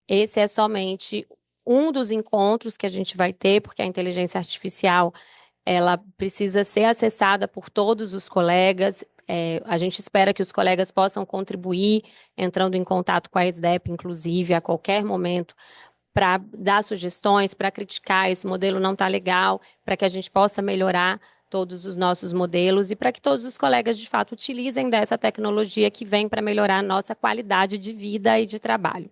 Esse é somente um dos encontros que a gente vai ter, porque a inteligência artificial ela precisa ser acessada por todos os colegas. A gente espera que os colegas possam contribuir, entrando em contato com a ESDEP, inclusive, a qualquer momento, para dar sugestões, para criticar esse modelo não está legal, para que a gente possa melhorar todos os nossos modelos e para que todos os colegas, de fato, utilizem dessa tecnologia que vem para melhorar a nossa qualidade de vida e de trabalho.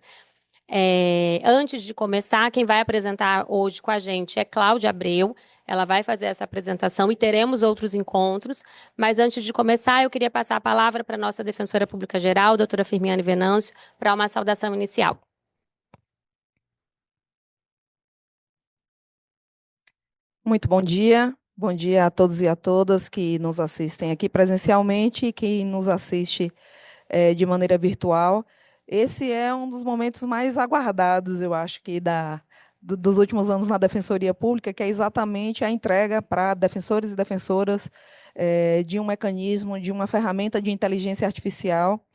Antes de começar, quem vai apresentar hoje com a gente é Cláudia Abreu. Ela vai fazer essa apresentação e teremos outros encontros. Mas antes de começar, eu queria passar a palavra para a nossa defensora pública geral, doutora Firmiane Venâncio, para uma saudação inicial. Muito bom dia a todos e a todas que nos assistem aqui presencialmente e que nos assiste de maneira virtual. Esse é um dos momentos mais aguardados, eu acho, que dos últimos anos na Defensoria Pública, que é exatamente a entrega para defensores e defensoras de um mecanismo, de uma ferramenta de inteligência artificial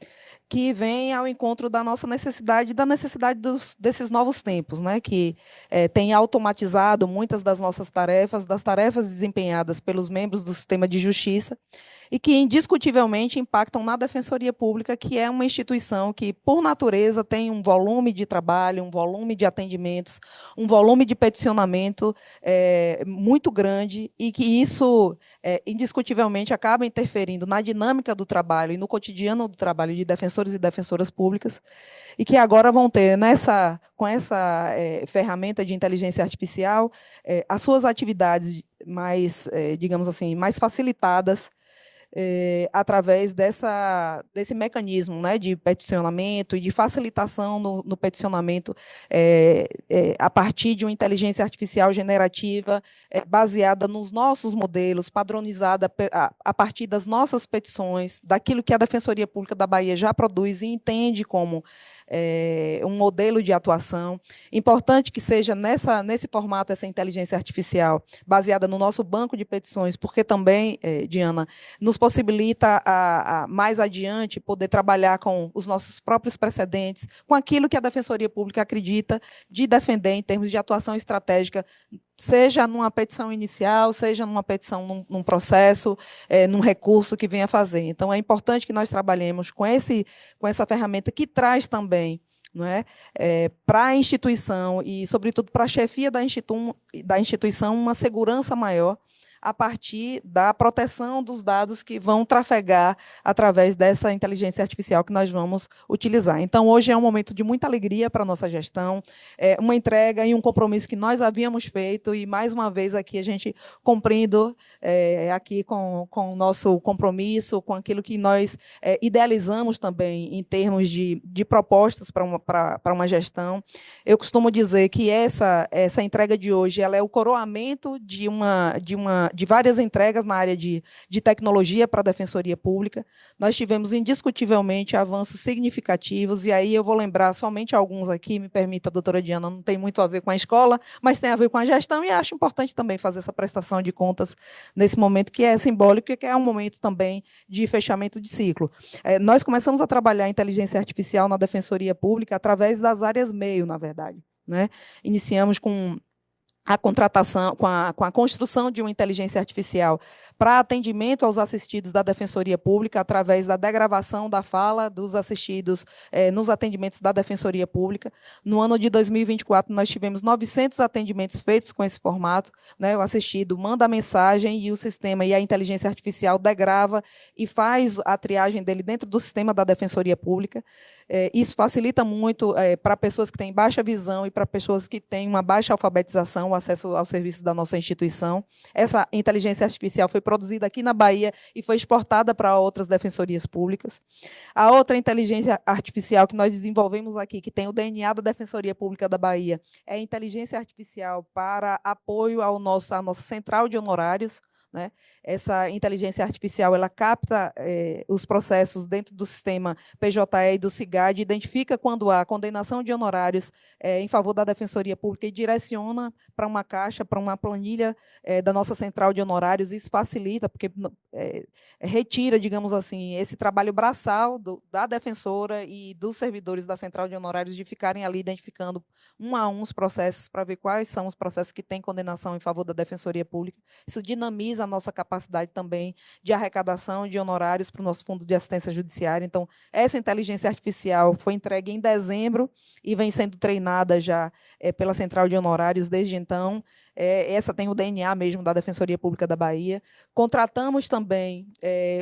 que vem ao encontro da nossa necessidade, da necessidade desses novos tempos, né, que tem automatizado muitas das nossas tarefas, das tarefas desempenhadas pelos membros do sistema de justiça, e que indiscutivelmente impactam na Defensoria Pública, que é uma instituição que, por natureza, tem um volume de trabalho, um volume de atendimentos, um volume de peticionamento muito grande, e que isso, indiscutivelmente, acaba interferindo na dinâmica do trabalho e no cotidiano do trabalho de defensores e defensoras públicas, e que agora vão ter, com essa ferramenta de inteligência artificial, as suas atividades mais, digamos assim, mais facilitadas, através desse mecanismo, né, de peticionamento e de facilitação no peticionamento, a partir de uma inteligência artificial generativa, baseada nos nossos modelos, padronizada a partir das nossas petições, daquilo que a Defensoria Pública da Bahia já produz e entende como um modelo de atuação. Importante que seja nesse formato essa inteligência artificial, baseada no nosso banco de petições, porque também, Diana, nos possibilita, mais adiante, poder trabalhar com os nossos próprios precedentes, com aquilo que a Defensoria Pública acredita de defender em termos de atuação estratégica, seja numa petição inicial, seja numa petição num processo, num recurso que venha fazer. Então, é importante que nós trabalhemos com essa ferramenta que traz também, não é, para a instituição e, sobretudo, para a chefia da instituição, uma segurança maior a partir da proteção dos dados que vão trafegar através dessa inteligência artificial que nós vamos utilizar. Então, hoje é um momento de muita alegria para a nossa gestão, uma entrega e um compromisso que nós havíamos feito, e, mais uma vez, aqui a gente cumprindo aqui com o nosso compromisso, com aquilo que nós idealizamos também em termos de propostas para uma gestão. Eu costumo dizer que essa entrega de hoje ela é o coroamento de várias entregas na área de tecnologia para a Defensoria Pública. Nós tivemos, indiscutivelmente, avanços significativos, e aí eu vou lembrar somente alguns aqui, me permita, doutora Diana, não tem muito a ver com a escola, mas tem a ver com a gestão, e acho importante também fazer essa prestação de contas nesse momento, que é simbólico e que é um momento também de fechamento de ciclo. Nós começamos a trabalhar a inteligência artificial na Defensoria Pública através das áreas meio, na verdade, né? Iniciamos com a contratação, com a construção de uma inteligência artificial para atendimento aos assistidos da Defensoria Pública, através da degravação da fala dos assistidos nos atendimentos da Defensoria Pública. No ano de 2024, nós tivemos 900 atendimentos feitos com esse formato, né? O assistido manda a mensagem e o sistema e a inteligência artificial degrava e faz a triagem dele dentro do sistema da Defensoria Pública. Isso facilita muito para pessoas que têm baixa visão e para pessoas que têm uma baixa alfabetização, o acesso ao serviço da nossa instituição. Essa inteligência artificial foi produzida aqui na Bahia e foi exportada para outras defensorias públicas. A outra inteligência artificial que nós desenvolvemos aqui, que tem o DNA da Defensoria Pública da Bahia, é a inteligência artificial para apoio à nossa central de honorários. né? Essa inteligência artificial, ela capta os processos dentro do sistema PJE e do SIGAD, identifica quando há condenação de honorários em favor da Defensoria Pública e direciona para uma caixa, para uma planilha da nossa central de honorários. Isso facilita, porque retira, digamos assim, esse trabalho braçal da defensora e dos servidores da central de honorários de ficarem ali identificando um a um os processos para ver quais são os processos que têm condenação em favor da Defensoria Pública. Isso dinamiza a nossa capacidade também de arrecadação de honorários para o nosso Fundo de Assistência Judiciária. Então, essa inteligência artificial foi entregue em dezembro e vem sendo treinada já pela Central de Honorários desde então. Essa tem o DNA mesmo da Defensoria Pública da Bahia. Contratamos também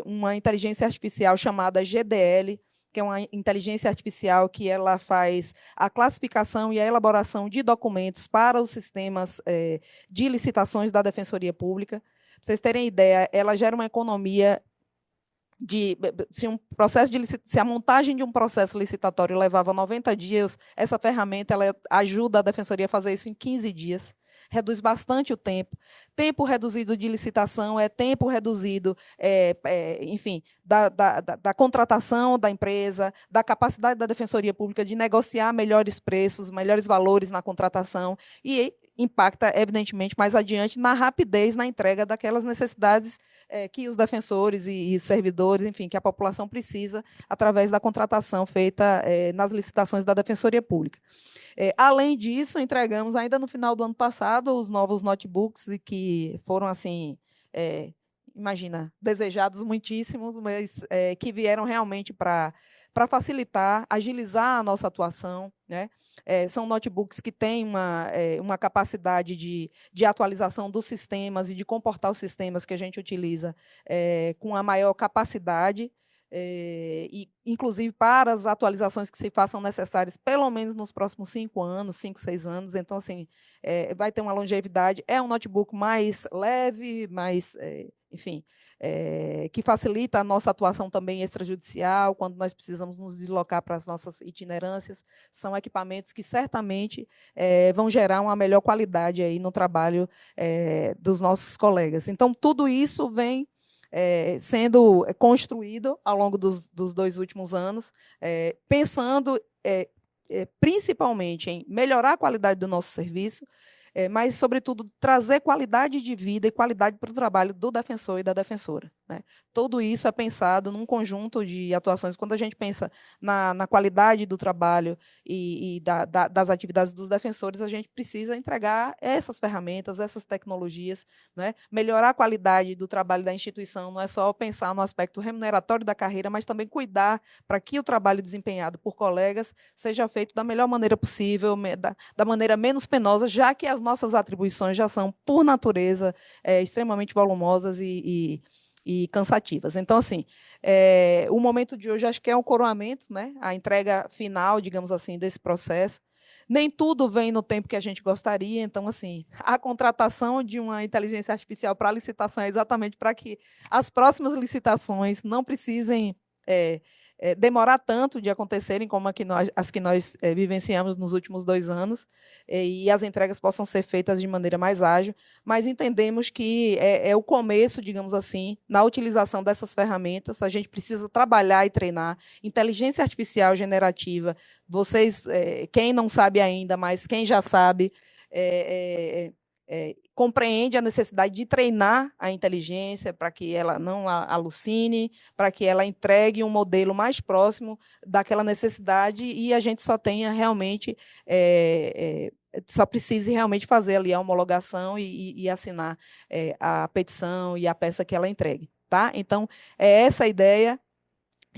uma inteligência artificial chamada GDL, que é uma inteligência artificial que ela faz a classificação e a elaboração de documentos para os sistemas de licitações da Defensoria Pública. Para vocês terem ideia, ela gera uma economia se a montagem de um processo licitatório levava 90 dias, essa ferramenta ela ajuda a Defensoria a fazer isso em 15 dias. Reduz bastante o tempo. Tempo reduzido de licitação é tempo reduzido, enfim, da contratação da empresa, da capacidade da Defensoria Pública de negociar melhores preços, melhores valores na contratação, e impacta, evidentemente, mais adiante na rapidez na entrega daquelas necessidades que os defensores e servidores, enfim, que a população precisa através da contratação feita nas licitações da Defensoria Pública. Além disso, entregamos ainda no final do ano passado os novos notebooks que foram, assim, imagina, desejados muitíssimos, mas que vieram realmente para facilitar, agilizar a nossa atuação, né? São notebooks que têm uma capacidade de atualização dos sistemas e de comportar os sistemas que a gente utiliza com a maior capacidade, e, inclusive, para as atualizações que se façam necessárias, pelo menos nos próximos 5 anos, 5, 6 anos. Então, assim, vai ter uma longevidade. É um notebook mais leve, mais, enfim, que facilita a nossa atuação também extrajudicial, quando nós precisamos nos deslocar para as nossas itinerâncias. São equipamentos que certamente vão gerar uma melhor qualidade aí no trabalho dos nossos colegas. Então, tudo isso vem sendo construído ao longo dos 2 últimos anos, pensando principalmente em melhorar a qualidade do nosso serviço, mas, sobretudo, trazer qualidade de vida e qualidade para o trabalho do defensor e da defensora, né? Tudo isso é pensado num conjunto de atuações. Quando a gente pensa na qualidade do trabalho e das atividades dos defensores, a gente precisa entregar essas ferramentas, essas tecnologias, né? Melhorar a qualidade do trabalho da instituição não é só pensar no aspecto remuneratório da carreira, mas também cuidar para que o trabalho desempenhado por colegas seja feito da melhor maneira possível, da maneira menos penosa, já que as nossas atribuições já são, por natureza, extremamente volumosas e cansativas. Então, assim, o momento de hoje acho que é um coroamento, né? A entrega final, digamos assim, desse processo. Nem tudo vem no tempo que a gente gostaria, então, assim, a contratação de uma inteligência artificial para licitação é exatamente para que as próximas licitações não precisem demorar tanto de acontecerem como as que nós vivenciamos nos últimos 2 anos, e as entregas possam ser feitas de maneira mais ágil, mas entendemos que é o começo, digamos assim, na utilização dessas ferramentas. A gente precisa trabalhar e treinar. Inteligência artificial generativa, vocês, quem não sabe ainda, mas quem já sabe, compreende a necessidade de treinar a inteligência para que ela não alucine, para que ela entregue um modelo mais próximo daquela necessidade, e a gente só tenha realmente, só precise realmente fazer ali a homologação e assinar a petição e a peça que ela entregue. Tá? Então, é essa a ideia.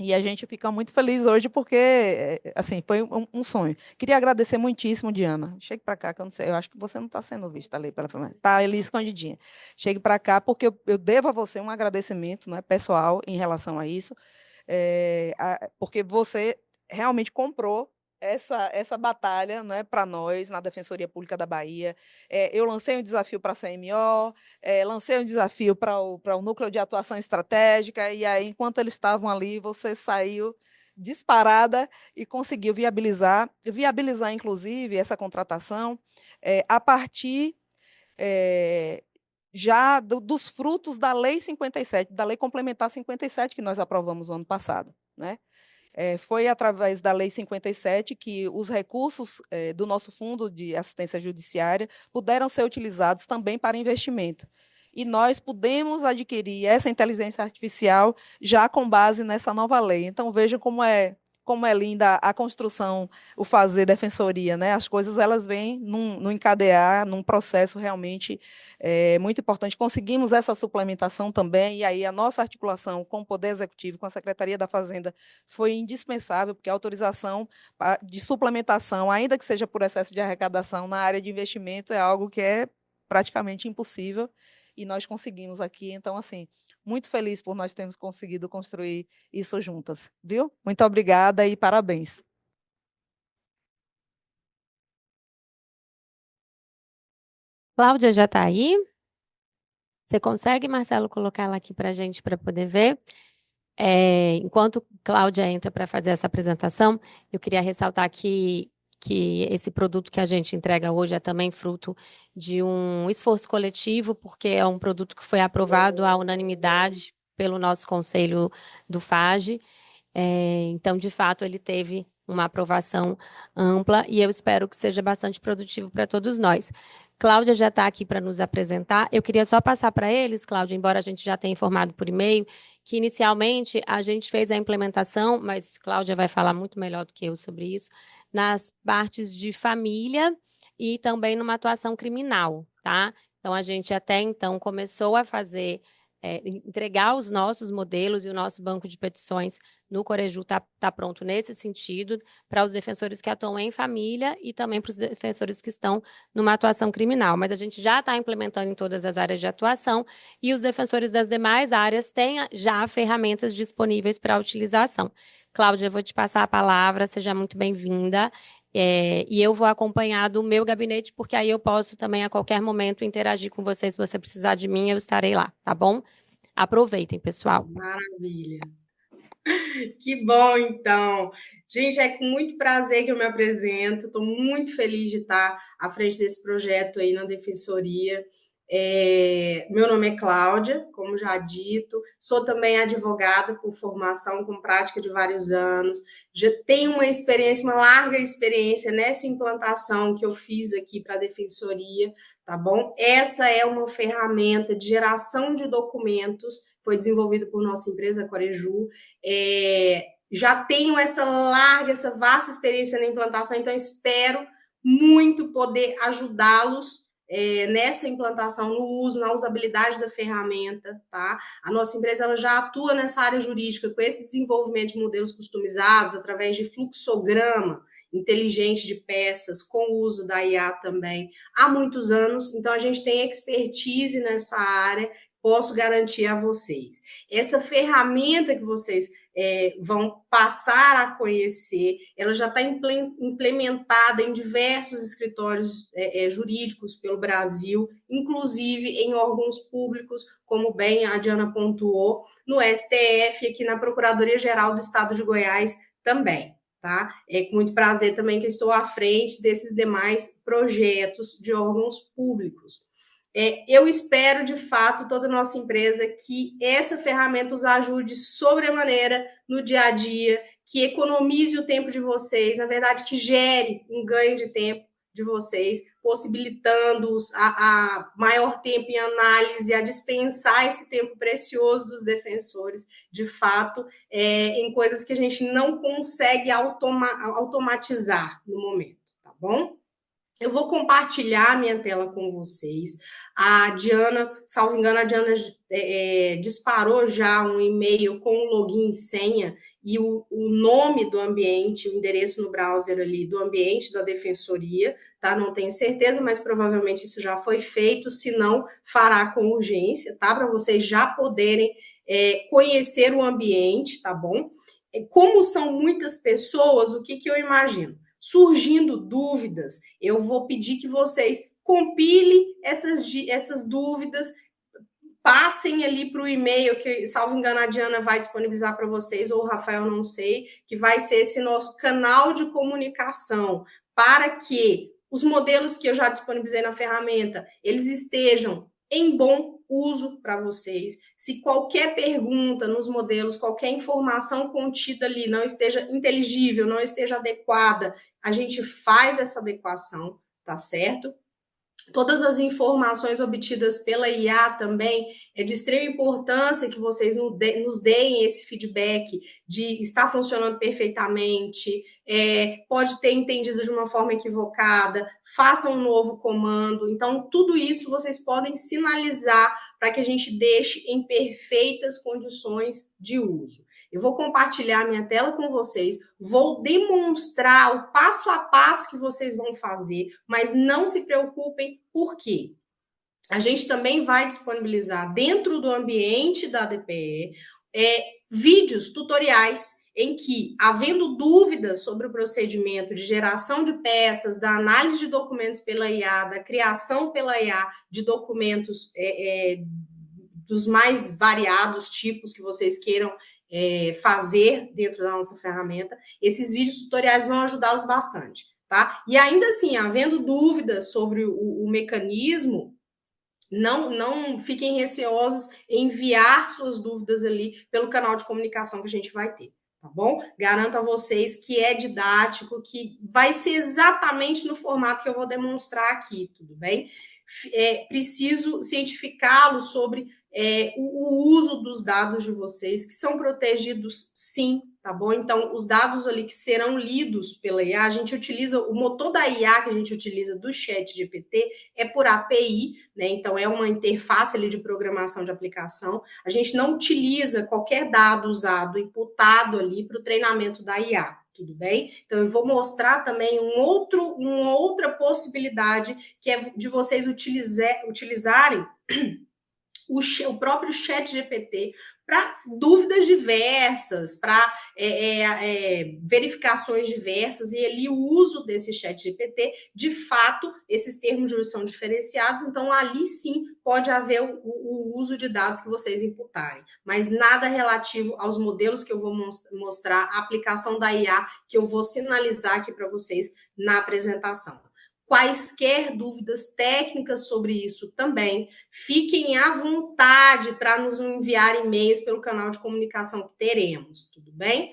E a gente fica muito feliz hoje porque, assim, foi um sonho. Queria agradecer muitíssimo, Diana. Chegue para cá, que eu não sei, eu acho que você não está sendo vista ali pela família. Está ali escondidinha. Chegue para cá, porque eu devo a você um agradecimento, né, pessoal em relação a isso, porque você realmente comprou essa batalha, né, para nós, na Defensoria Pública da Bahia. Eu lancei um desafio para a CMO, lancei um desafio para o Núcleo de Atuação Estratégica, e aí, enquanto eles estavam ali, você saiu disparada e conseguiu viabilizar, inclusive, essa contratação a partir já dos frutos da Lei 57, da Lei Complementar 57, que nós aprovamos no ano passado, né? Foi através da Lei 57 que os recursos do nosso Fundo de Assistência Judiciária puderam ser utilizados também para investimento. E nós pudemos adquirir essa inteligência artificial já com base nessa nova lei. Então, vejam como é linda a construção, o fazer defensoria, né? As coisas elas vêm num encadear, num processo realmente muito importante. Conseguimos essa suplementação também, e aí a nossa articulação com o Poder Executivo, com a Secretaria da Fazenda, foi indispensável, porque a autorização de suplementação, ainda que seja por excesso de arrecadação na área de investimento, é algo que é praticamente impossível, e nós conseguimos aqui. Então, assim, muito feliz por nós termos conseguido construir isso juntas, viu? Muito obrigada e parabéns. Cláudia já está aí? Você consegue, Marcelo, colocar ela aqui para a gente para poder ver? Enquanto Cláudia entra para fazer essa apresentação, eu queria ressaltar que esse produto que a gente entrega hoje é também fruto de um esforço coletivo, porque é um produto que foi aprovado à unanimidade pelo nosso conselho do FAGE. Então, de fato, ele teve uma aprovação ampla e eu espero que seja bastante produtivo para todos nós. Cláudia já está aqui para nos apresentar. Eu queria só passar para eles, Cláudia, embora a gente já tenha informado por e-mail, que inicialmente a gente fez a implementação, mas Cláudia vai falar muito melhor do que eu sobre isso, nas partes de família e também numa atuação criminal, tá? Então, a gente até então começou a fazer, entregar os nossos modelos e o nosso banco de petições no Coreju tá pronto nesse sentido, para os defensores que atuam em família e também para os defensores que estão numa atuação criminal. Mas a gente já está implementando em todas as áreas de atuação e os defensores das demais áreas têm já ferramentas disponíveis para utilização. Cláudia, eu vou te passar a palavra, seja muito bem-vinda. E eu vou acompanhar do meu gabinete, porque aí eu posso também a qualquer momento interagir com você. Se você precisar de mim, eu estarei lá, tá bom? Aproveitem, pessoal. Maravilha. Que bom, então. Gente, é com muito prazer que eu me apresento. Estou muito feliz de estar à frente desse projeto aí na Defensoria. Meu nome é Cláudia, como já dito. Sou também advogada por formação, com prática de vários anos. Já tenho uma experiência, uma larga experiência nessa implantação que eu fiz aqui para a Defensoria, tá bom? Essa é uma ferramenta de geração de documentos, foi desenvolvida por nossa empresa, a Coreju. Já tenho essa vasta experiência na implantação, então espero muito poder ajudá-los nessa implantação, no uso, na usabilidade da ferramenta, tá? A nossa empresa ela já atua nessa área jurídica com esse desenvolvimento de modelos customizados através de fluxograma inteligente de peças, com o uso da IA também, há muitos anos, então a gente tem expertise nessa área, posso garantir a vocês. Essa ferramenta que vocês vão passar a conhecer, ela já está implementada em diversos escritórios jurídicos pelo Brasil, inclusive em órgãos públicos, como bem a Diana pontuou, no STF, aqui na Procuradoria-Geral do Estado de Goiás também. Tá? É com muito prazer também que estou à frente desses demais projetos de órgãos públicos. Eu espero, de fato, toda a nossa empresa, que essa ferramenta os ajude sobremaneira no dia a dia, que economize o tempo de vocês, na verdade, que gere um ganho de tempo de vocês, possibilitando-os a maior tempo em análise, a dispensar esse tempo precioso dos defensores, de fato, em coisas que a gente não consegue automatizar no momento, tá bom? Eu vou compartilhar minha tela com vocês. A Diana, salvo engano, a Diana disparou já um e-mail com o login e senha e o nome do ambiente, o endereço no browser ali do ambiente da defensoria, tá? Não tenho certeza, mas provavelmente isso já foi feito, se não, fará com urgência, tá? Para vocês já poderem conhecer o ambiente, tá bom? Como são muitas pessoas, o que eu imagino? Surgindo dúvidas, eu vou pedir que vocês compilem essas dúvidas, passem ali para o e-mail, que, salvo engano, a Diana vai disponibilizar para vocês, ou o Rafael, não sei, que vai ser esse nosso canal de comunicação, para que os modelos que eu já disponibilizei na ferramenta, eles estejam em bom uso para vocês. Se qualquer pergunta nos modelos, qualquer informação contida ali não esteja inteligível, não esteja adequada, a gente faz essa adequação, tá certo? Todas as informações obtidas pela IA também é de extrema importância que vocês nos deem esse feedback de estar funcionando perfeitamente, pode ter entendido de uma forma equivocada, façam um novo comando. Então, tudo isso vocês podem sinalizar para que a gente deixe em perfeitas condições de uso. Eu vou compartilhar minha tela com vocês, vou demonstrar o passo a passo que vocês vão fazer, mas não se preocupem, por quê? A gente também vai disponibilizar dentro do ambiente da DPE vídeos, tutoriais, em que, havendo dúvidas sobre o procedimento de geração de peças, da análise de documentos pela IA, da criação pela IA de documentos dos mais variados tipos que vocês queiram fazer dentro da nossa ferramenta, esses vídeos tutoriais vão ajudá-los bastante, tá? E ainda assim, havendo dúvidas sobre o mecanismo, não fiquem receosos em enviar suas dúvidas ali pelo canal de comunicação que a gente vai ter, tá bom? Garanto a vocês que é didático, que vai ser exatamente no formato que eu vou demonstrar aqui, tudo bem? Preciso cientificá-los sobre o uso dos dados de vocês, que são protegidos sim, tá bom? Então, os dados ali que serão lidos pela IA, a gente utiliza, o motor da IA que a gente utiliza do ChatGPT é por API, né? Então, é uma interface ali de programação de aplicação. A gente não utiliza qualquer dado usado, imputado ali para o treinamento da IA. Tudo bem? Então, eu vou mostrar também uma outra possibilidade, que é de vocês utilizarem o próprio ChatGPT para dúvidas diversas, para verificações diversas, e ali o uso desse ChatGPT, de fato, esses termos de uso são diferenciados, então ali sim pode haver o uso de dados que vocês imputarem, mas nada relativo aos modelos que eu vou mostrar, a aplicação da IA que eu vou sinalizar aqui para vocês na apresentação. Quaisquer dúvidas técnicas sobre isso também, fiquem à vontade para nos enviar e-mails pelo canal de comunicação que teremos, tudo bem?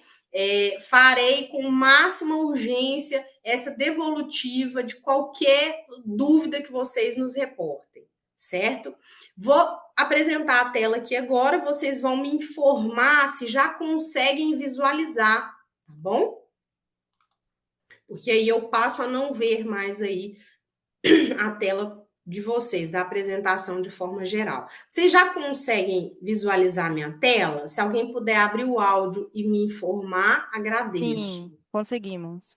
Farei com máxima urgência essa devolutiva de qualquer dúvida que vocês nos reportem, certo? Vou apresentar a tela aqui agora, vocês vão me informar se já conseguem visualizar, tá bom? Porque aí eu passo a não ver mais aí a tela de vocês, da apresentação de forma geral. Vocês já conseguem visualizar minha tela? Se alguém puder abrir o áudio e me informar, agradeço. Sim, conseguimos.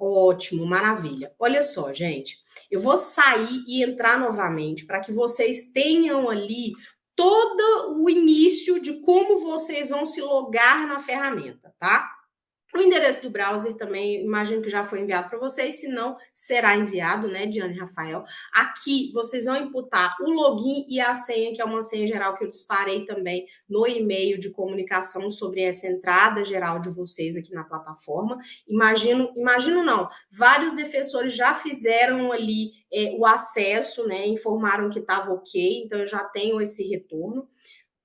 Ótimo, maravilha. Olha só, gente, eu vou sair e entrar novamente para que vocês tenham ali todo o início de como vocês vão se logar na ferramenta, tá? O endereço do browser também, imagino que já foi enviado para vocês, se não, será enviado, né, Diane e Rafael. Aqui, vocês vão imputar o login e a senha, que é uma senha geral que eu disparei também no e-mail de comunicação sobre essa entrada geral de vocês aqui na plataforma. Imagino não, vários defensores já fizeram ali o acesso, né, informaram que estava ok, então eu já tenho esse retorno.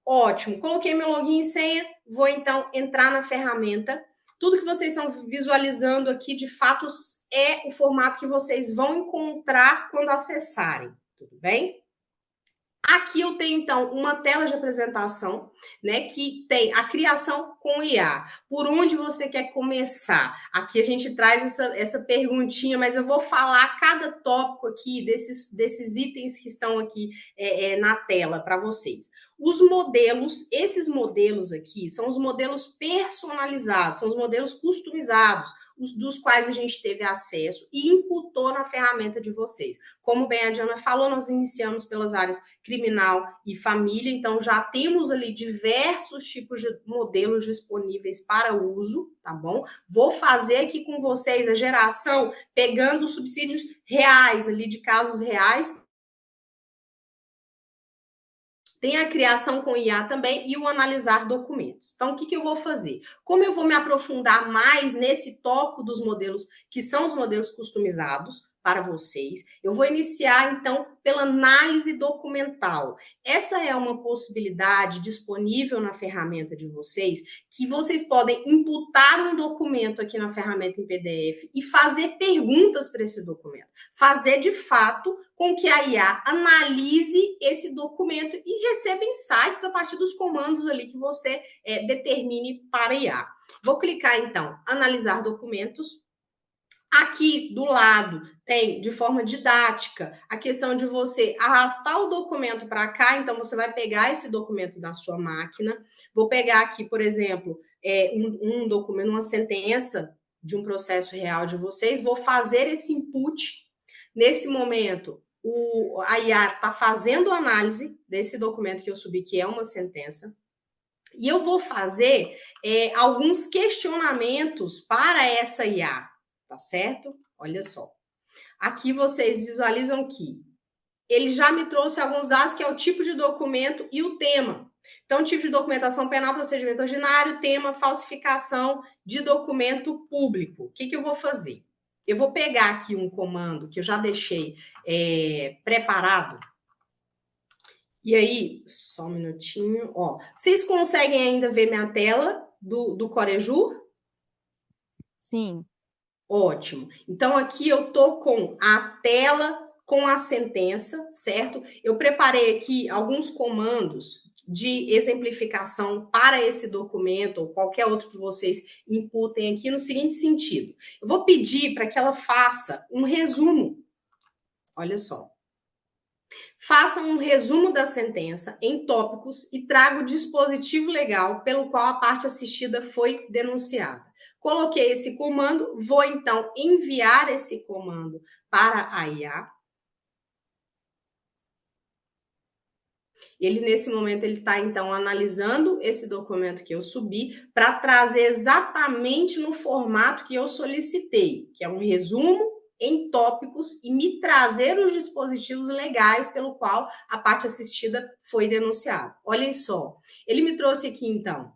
Ótimo, coloquei meu login e senha, vou então entrar na ferramenta. Tudo que vocês estão visualizando aqui, de fato, é o formato que vocês vão encontrar quando acessarem, tudo bem? Aqui eu tenho, então, uma tela de apresentação, né, que tem a criação com IA. Por onde você quer começar? Aqui a gente traz essa perguntinha, mas eu vou falar cada tópico aqui, desses itens que estão aqui na tela para vocês. Os modelos, esses modelos aqui, são os modelos personalizados, são os modelos customizados, dos quais a gente teve acesso e imputou na ferramenta de vocês. Como bem a Diana falou, nós iniciamos pelas áreas criminal e família, então já temos ali diversos tipos de modelos disponíveis para uso, tá bom? Vou fazer aqui com vocês a geração pegando subsídios reais ali, de casos reais. Tem a criação com IA também e o analisar documentos. Então, o que eu vou fazer? Como eu vou me aprofundar mais nesse tópico dos modelos, que são os modelos customizados, para vocês. Eu vou iniciar, então, pela análise documental. Essa é uma possibilidade disponível na ferramenta de vocês, que vocês podem imputar um documento aqui na ferramenta em PDF e fazer perguntas para esse documento. Fazer, de fato, com que a IA analise esse documento e receba insights a partir dos comandos ali que você determine para a IA. Vou clicar, então, analisar documentos. Aqui do lado tem, de forma didática, a questão de você arrastar o documento para cá. Então, você vai pegar esse documento da sua máquina. Vou pegar aqui, por exemplo, um documento, uma sentença de um processo real de vocês. Vou fazer esse input. Nesse momento, a IA está fazendo análise desse documento que eu subi, que é uma sentença. E eu vou fazer alguns questionamentos para essa IA. Tá certo? Olha só. Aqui vocês visualizam que ele já me trouxe alguns dados, que é o tipo de documento e o tema. Então, tipo de documentação penal, procedimento ordinário, tema, falsificação de documento público. O que eu vou fazer? Eu vou pegar aqui um comando que eu já deixei preparado. E aí, só um minutinho. Ó, vocês conseguem ainda ver minha tela do Corejur? Sim. Ótimo. Então, aqui eu estou com a tela com a sentença, certo? Eu preparei aqui alguns comandos de exemplificação para esse documento, ou qualquer outro que vocês imputem aqui, no seguinte sentido. Eu vou pedir para que ela faça um resumo. Olha só. Faça um resumo da sentença em tópicos e traga o dispositivo legal pelo qual a parte assistida foi denunciada. Coloquei esse comando, vou então enviar esse comando para a IA. Ele, nesse momento, ele está, então, analisando esse documento que eu subi para trazer exatamente no formato que eu solicitei, que é um resumo em tópicos e me trazer os dispositivos legais pelo qual a parte assistida foi denunciada. Olhem só, ele me trouxe aqui, então,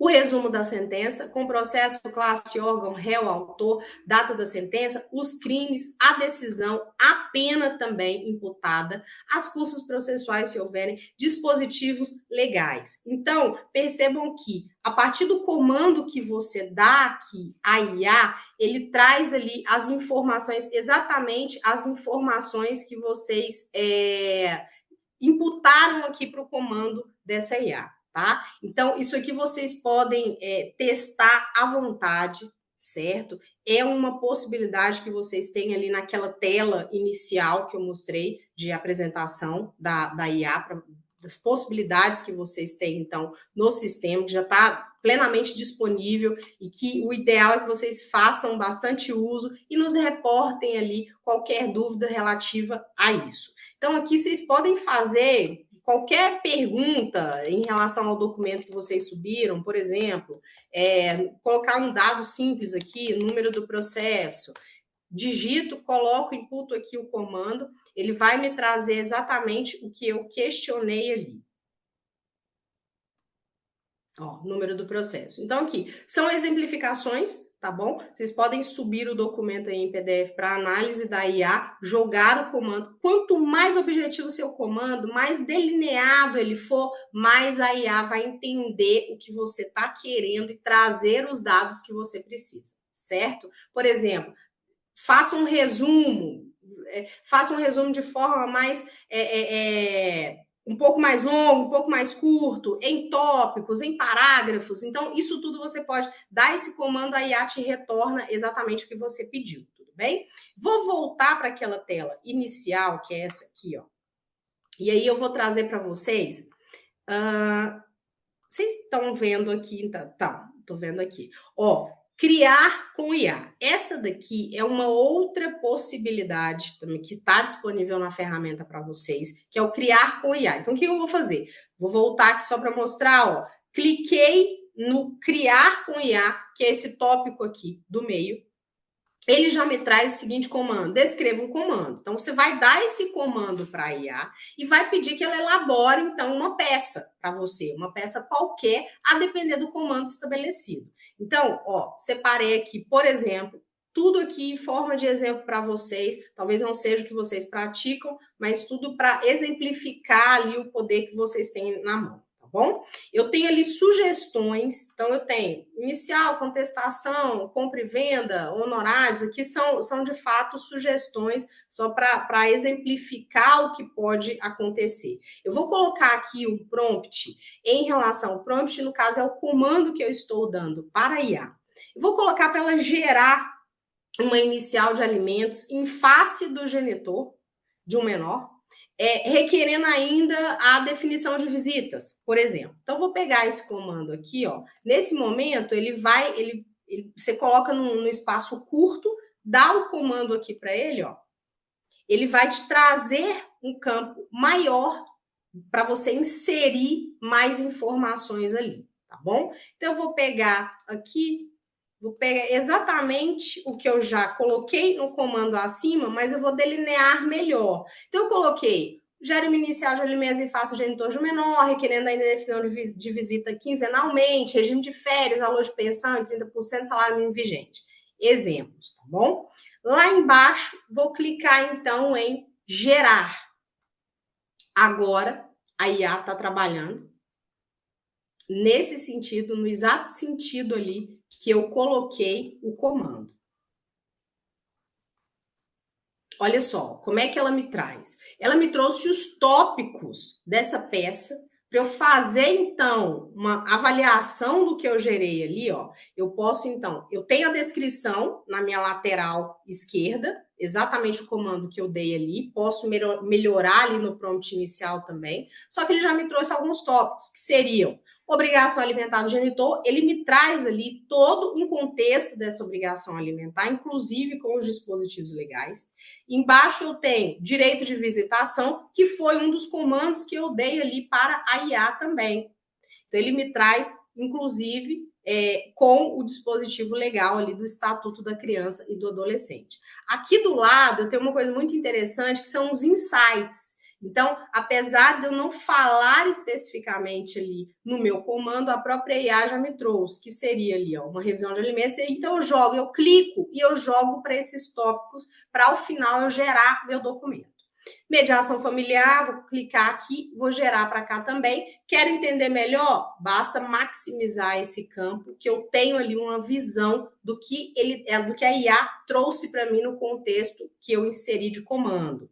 o resumo da sentença, com processo, classe, órgão, réu, autor, data da sentença, os crimes, a decisão, a pena também imputada, as custas processuais, se houverem, dispositivos legais. Então, percebam que, a partir do comando que você dá aqui, a IA, ele traz ali as informações, exatamente as informações que vocês imputaram aqui para o comando dessa IA. Tá? Então, isso aqui vocês podem testar à vontade, certo? É uma possibilidade que vocês têm ali naquela tela inicial que eu mostrei de apresentação da IA, das possibilidades que vocês têm, então, no sistema, que já está plenamente disponível e que o ideal é que vocês façam bastante uso e nos reportem ali qualquer dúvida relativa a isso. Então, aqui vocês podem fazer qualquer pergunta em relação ao documento que vocês subiram, por exemplo, colocar um dado simples aqui, número do processo, digito, coloco, imputo aqui o comando, ele vai me trazer exatamente o que eu questionei ali. Ó, número do processo. Então, aqui, são exemplificações, tá bom? Vocês podem subir o documento aí em PDF para análise da IA, jogar o comando. Quanto mais objetivo o seu comando, mais delineado ele for, mais a IA vai entender o que você está querendo e trazer os dados que você precisa, certo? Por exemplo, faça um resumo de forma mais um pouco mais longo, um pouco mais curto, em tópicos, em parágrafos. Então, isso tudo você pode dar esse comando, a IA te retorna exatamente o que você pediu, tudo bem? Vou voltar para aquela tela inicial, que é essa aqui, ó. E aí eu vou trazer para vocês. Vocês estão vendo aqui, tá? Estou vendo aqui. Ó, criar com IA. Essa daqui é uma outra possibilidade também que está disponível na ferramenta para vocês, que é o criar com IA. Então, o que eu vou fazer? Vou voltar aqui só para mostrar, ó. Cliquei no criar com IA, que é esse tópico aqui do meio. Ele já me traz o seguinte comando, descreva um comando. Então, você vai dar esse comando para a IA e vai pedir que ela elabore, então, uma peça para você, uma peça qualquer, a depender do comando estabelecido. Então, ó, separei aqui, por exemplo, tudo aqui em forma de exemplo para vocês, talvez não seja o que vocês praticam, mas tudo para exemplificar ali o poder que vocês têm na mão, tá bom? Eu tenho ali sugestões, então eu tenho inicial, contestação, compra e venda, honorários, aqui são de fato sugestões só para exemplificar o que pode acontecer. Eu vou colocar aqui o prompt em relação ao prompt, no caso é o comando que eu estou dando para a IA. Eu vou colocar para ela gerar uma inicial de alimentos em face do genitor de um menor, requerendo ainda a definição de visitas, por exemplo. Então, vou pegar esse comando aqui, ó. Nesse momento, você coloca no espaço curto, dá o comando aqui para ele, ó. Ele vai te trazer um campo maior para você inserir mais informações ali, tá bom? Então, eu vou pegar aqui, vou pegar exatamente o que eu já coloquei no comando acima, mas eu vou delinear melhor. Então, eu coloquei gera inicial de alimentos em face do genitor de menor, requerendo ainda a definição de visita quinzenalmente, regime de férias, valor de pensão em 30%, salário mínimo vigente. Exemplos, tá bom? Lá embaixo, vou clicar então em gerar. Agora, a IA está trabalhando nesse sentido, no exato sentido ali que eu coloquei o comando. Olha só, como é que ela me traz? Ela me trouxe os tópicos dessa peça para eu fazer, então, uma avaliação do que eu gerei ali, ó. Eu posso, então, eu tenho a descrição na minha lateral esquerda, exatamente o comando que eu dei ali, posso melhorar ali no prompt inicial também, só que ele já me trouxe alguns tópicos, que seriam obrigação alimentar do genitor, ele me traz ali todo um contexto dessa obrigação alimentar, inclusive com os dispositivos legais. Embaixo eu tenho direito de visitação, que foi um dos comandos que eu dei ali para a IA também. Então, ele me traz, inclusive, com o dispositivo legal ali do Estatuto da Criança e do Adolescente. Aqui do lado, eu tenho uma coisa muito interessante, que são os insights. Então, apesar de eu não falar especificamente ali no meu comando, a própria IA já me trouxe, que seria ali, ó, uma revisão de alimentos. Então, eu clico e eu jogo para esses tópicos, para ao final eu gerar meu documento. Mediação familiar, vou clicar aqui, vou gerar para cá também. Quero entender melhor? Basta maximizar esse campo, que eu tenho ali uma visão do que a IA trouxe para mim no contexto que eu inseri de comando.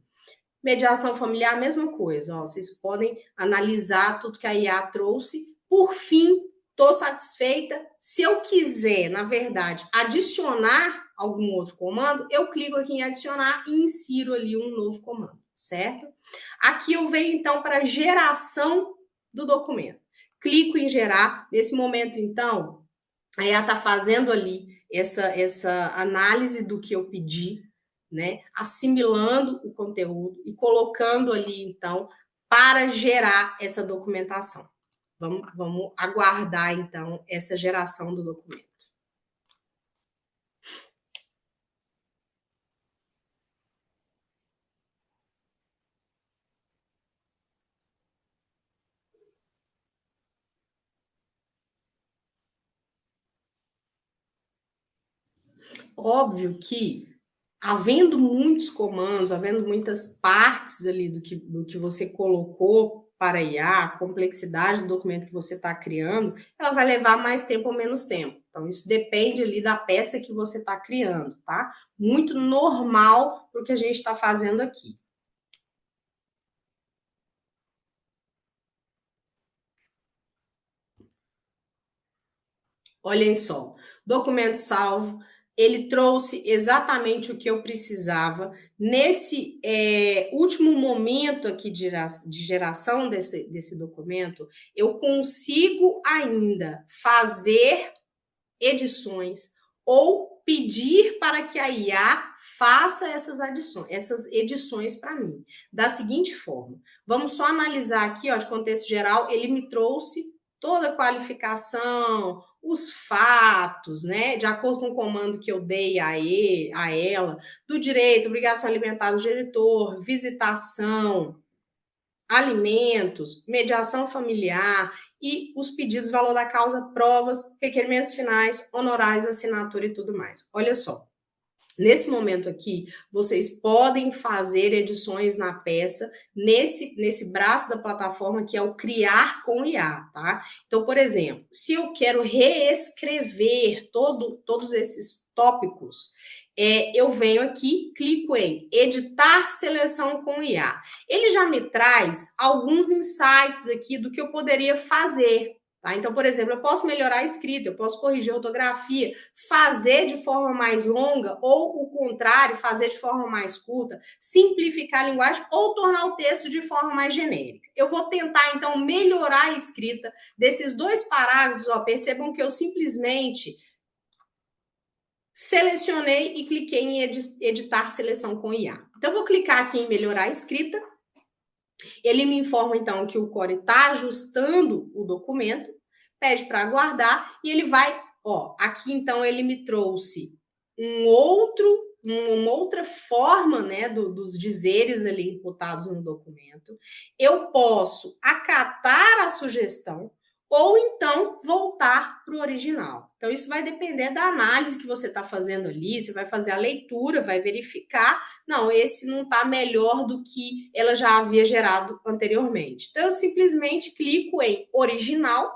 Mediação familiar, mesma coisa. Ó, vocês podem analisar tudo que a IA trouxe. Por fim, estou satisfeita. Se eu quiser, na verdade, adicionar algum outro comando, eu clico aqui em adicionar e insiro ali um novo comando, certo? Aqui eu venho, então, para geração do documento. Clico em gerar. Nesse momento, então, a IA está fazendo ali essa análise do que eu pedi, né? Assimilando o conteúdo e colocando ali, então, para gerar essa documentação. Vamos aguardar, então, essa geração do documento. Óbvio que, havendo muitos comandos, havendo muitas partes ali do que você colocou para IA, a complexidade do documento que você está criando, ela vai levar mais tempo ou menos tempo. Então, isso depende ali da peça que você está criando, tá? Muito normal para o que a gente está fazendo aqui. Olhem só, documento salvo, ele trouxe exatamente o que eu precisava. Nesse último momento aqui de geração desse documento, eu consigo ainda fazer edições ou pedir para que a IA faça essas edições para mim. Da seguinte forma, vamos só analisar aqui, ó, de contexto geral, ele me trouxe toda a qualificação, os fatos, né, de acordo com o comando que eu dei a ela, do direito, obrigação alimentar do genitor, visitação, alimentos, mediação familiar e os pedidos, valor da causa, provas, requerimentos finais, honorários, assinatura e tudo mais. Olha só. Nesse momento aqui, vocês podem fazer edições na peça nesse braço da plataforma que é o Criar com IA, tá? Então, por exemplo, se eu quero reescrever todos esses tópicos, eu venho aqui, clico em Editar Seleção com IA. Ele já me traz alguns insights aqui do que eu poderia fazer. Tá? Então, por exemplo, eu posso melhorar a escrita, eu posso corrigir a ortografia, fazer de forma mais longa, ou o contrário, fazer de forma mais curta, simplificar a linguagem ou tornar o texto de forma mais genérica. Eu vou tentar, então, melhorar a escrita desses 2 parágrafos. Ó, percebam que eu simplesmente selecionei e cliquei em editar seleção com IA. Então, eu vou clicar aqui em melhorar a escrita. Ele me informa, então, que o Core está ajustando o documento, pede para aguardar e ele vai, aqui então ele me trouxe uma outra forma, né, dos dizeres ali imputados no documento. Eu posso acatar a sugestão ou então voltar para o original. Então, isso vai depender da análise que você está fazendo ali, você vai fazer a leitura, vai verificar, não, esse não está melhor do que ela já havia gerado anteriormente. Então, eu simplesmente clico em original,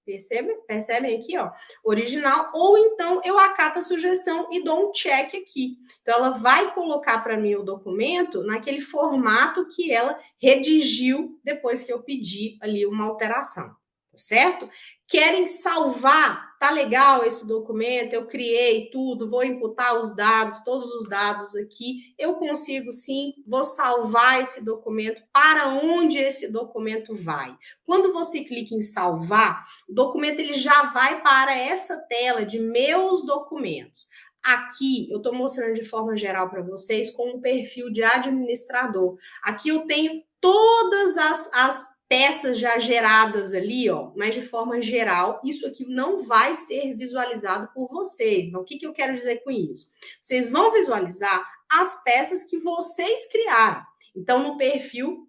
percebem aqui, ó, original, ou então eu acato a sugestão e dou um check aqui. Então, ela vai colocar para mim o documento naquele formato que ela redigiu depois que eu pedi ali uma alteração. Certo? Querem salvar? Tá legal esse documento, eu criei tudo, vou imputar os dados, todos os dados aqui. Eu consigo sim, vou salvar esse documento. Para onde esse documento vai? Quando você clica em salvar, o documento ele já vai para essa tela de meus documentos. Aqui eu estou mostrando de forma geral para vocês com um perfil de administrador. Aqui eu tenho todas as peças já geradas ali, ó, mas de forma geral, isso aqui não vai ser visualizado por vocês. Então, o que eu quero dizer com isso? Vocês vão visualizar as peças que vocês criaram. Então, no perfil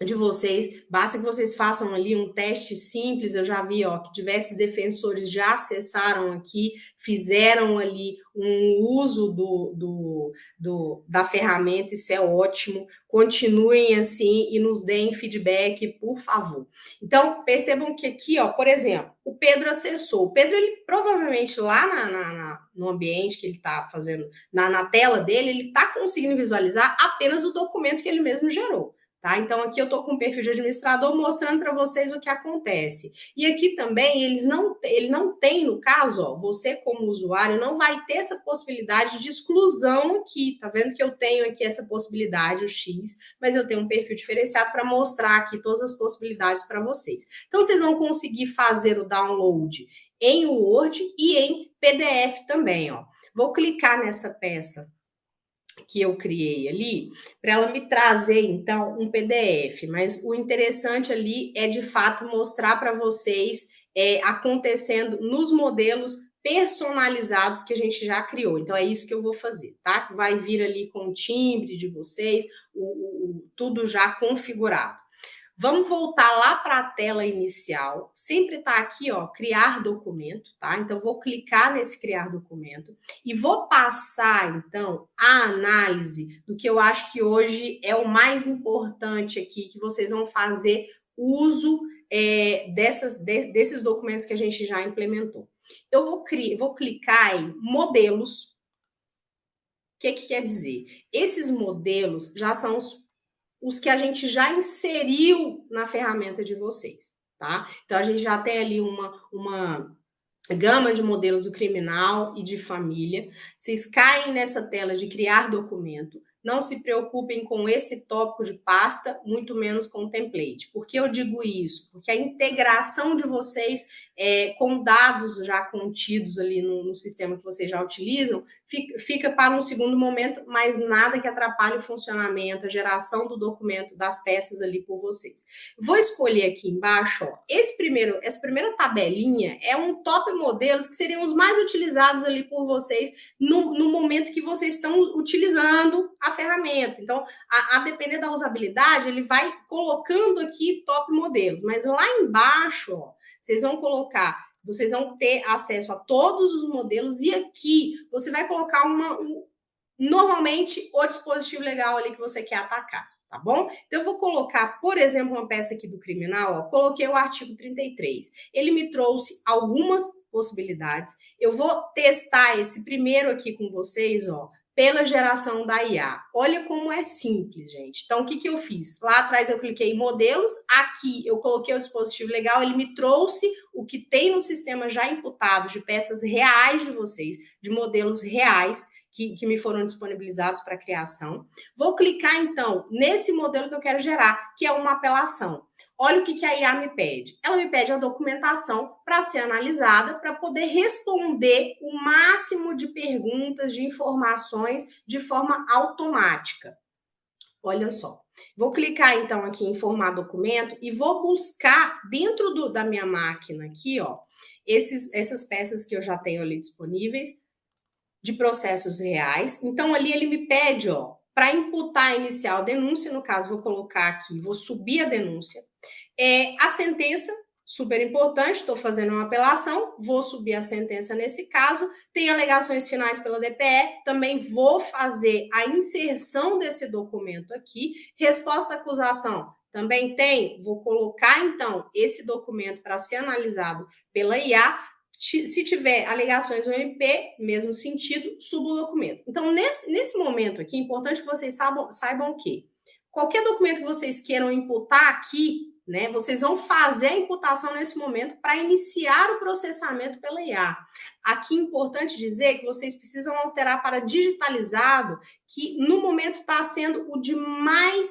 de vocês, basta que vocês façam ali um teste simples. Eu já vi, ó, que diversos defensores já acessaram aqui, fizeram ali um uso da ferramenta, isso é ótimo. Continuem assim e nos deem feedback, por favor. Então, percebam que aqui, ó, por exemplo, o Pedro acessou. O Pedro, ele provavelmente lá no ambiente que ele está fazendo, na tela dele, ele está conseguindo visualizar apenas o documento que ele mesmo gerou. Tá? Então, aqui eu estou com o perfil de administrador mostrando para vocês o que acontece. E aqui também, ele não tem, no caso, ó, você como usuário, não vai ter essa possibilidade de exclusão aqui. Tá vendo que eu tenho aqui essa possibilidade, o X, mas eu tenho um perfil diferenciado para mostrar aqui todas as possibilidades para vocês. Então, vocês vão conseguir fazer o download em Word e em PDF também, ó. Vou clicar nessa peça que eu criei ali, para ela me trazer, então, um PDF. Mas o interessante ali é, de fato, mostrar para vocês acontecendo nos modelos personalizados que a gente já criou. Então, é isso que eu vou fazer, tá? Que vai vir ali com o timbre de vocês, tudo já configurado. Vamos voltar lá para a tela inicial. Sempre está aqui, ó, criar documento, tá? Então, vou clicar nesse criar documento e vou passar, então, a análise do que eu acho que hoje é o mais importante aqui, que vocês vão fazer uso desses documentos que a gente já implementou. Eu vou clicar em modelos. O que quer dizer? Esses modelos já são os que a gente já inseriu na ferramenta de vocês, tá? Então, a gente já tem ali uma gama de modelos do criminal e de família. Vocês caem nessa tela de criar documento. Não se preocupem com esse tópico de pasta, muito menos com o template. Por que eu digo isso? Porque a integração de vocês com dados já contidos ali no sistema que vocês já utilizam, fica para um segundo momento, mas nada que atrapalhe o funcionamento, a geração do documento, das peças ali por vocês. Vou escolher aqui embaixo, ó, essa primeira tabelinha é um top modelos que seriam os mais utilizados ali por vocês no momento que vocês estão utilizando a ferramenta. Então, a depender da usabilidade, ele vai colocando aqui top modelos, mas lá embaixo, ó, vocês vão ter acesso a todos os modelos e aqui você vai colocar normalmente o dispositivo legal ali que você quer atacar, tá bom? Então, eu vou colocar, por exemplo, uma peça aqui do criminal, ó, coloquei o artigo 33. Ele me trouxe algumas possibilidades. Eu vou testar esse primeiro aqui com vocês, ó, pela geração da IA. Olha como é simples, gente. Então, o que, que eu fiz? Lá atrás eu cliquei em modelos, aqui eu coloquei o dispositivo legal, ele me trouxe o que tem no sistema já imputado de peças reais de vocês, de modelos reais, que me foram disponibilizados para criação. Vou clicar, então, nesse modelo que eu quero gerar, que é uma apelação. Olha o que a IA me pede. Ela me pede a documentação para ser analisada, para poder responder o máximo de perguntas, de informações, de forma automática. Olha só. Vou clicar, então, aqui em formar documento e vou buscar dentro da minha máquina aqui, ó, essas peças que eu já tenho ali disponíveis, de processos reais. Então, ali ele me pede, ó, para imputar a inicial denúncia, no caso, vou colocar aqui, vou subir a denúncia. A sentença, super importante, estou fazendo uma apelação, vou subir a sentença nesse caso. Tem alegações finais pela DPE, também vou fazer a inserção desse documento aqui. Resposta à acusação, também tem, vou colocar, então, esse documento para ser analisado pela IA. Se tiver alegações no MP, mesmo sentido, suba o documento. Então, nesse momento aqui, é importante que vocês saibam que qualquer documento que vocês queiram imputar aqui, né, vocês vão fazer a imputação nesse momento para iniciar o processamento pela IA. Aqui é importante dizer que vocês precisam alterar para digitalizado, que no momento está sendo o de mais,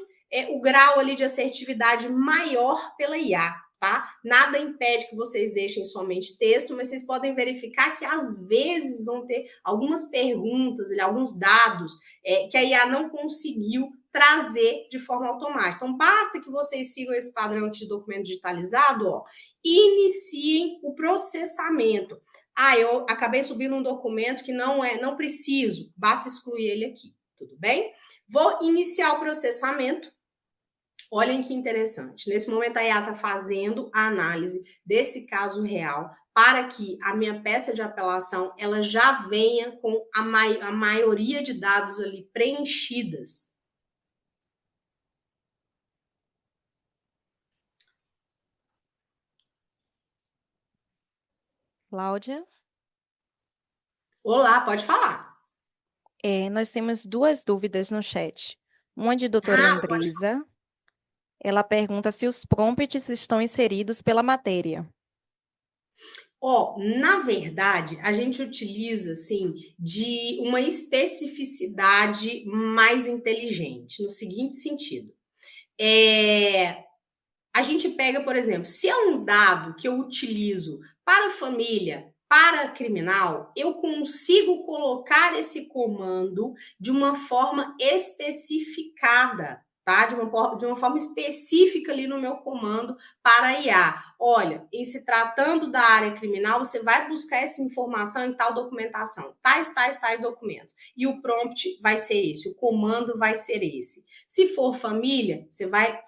o grau ali de assertividade maior pela IA. Tá? Nada impede que vocês deixem somente texto, mas vocês podem verificar que às vezes vão ter algumas perguntas, alguns dados que a IA não conseguiu trazer de forma automática. Então, basta que vocês sigam esse padrão aqui de documento digitalizado, ó, e iniciem o processamento. Eu acabei subindo um documento que não preciso, basta excluir ele aqui, tudo bem? Vou iniciar o processamento. Olhem que interessante. Nesse momento, a IA está fazendo a análise desse caso real para que a minha peça de apelação ela já venha com a maioria de dados ali preenchidas. Cláudia? Olá, pode falar. Nós temos duas dúvidas no chat. Uma de doutora Andresa. Ela pergunta se os prompts estão inseridos pela matéria. Na verdade, a gente utiliza, assim, de uma especificidade mais inteligente, no seguinte sentido. A gente pega, por exemplo, se é um dado que eu utilizo para família, para criminal, eu consigo colocar esse comando de uma forma especificada, tá? De uma forma específica ali no meu comando para IA. Olha, em se tratando da área criminal, você vai buscar essa informação em tal documentação, tais documentos. E o prompt vai ser esse, o comando vai ser esse. Se for família, você vai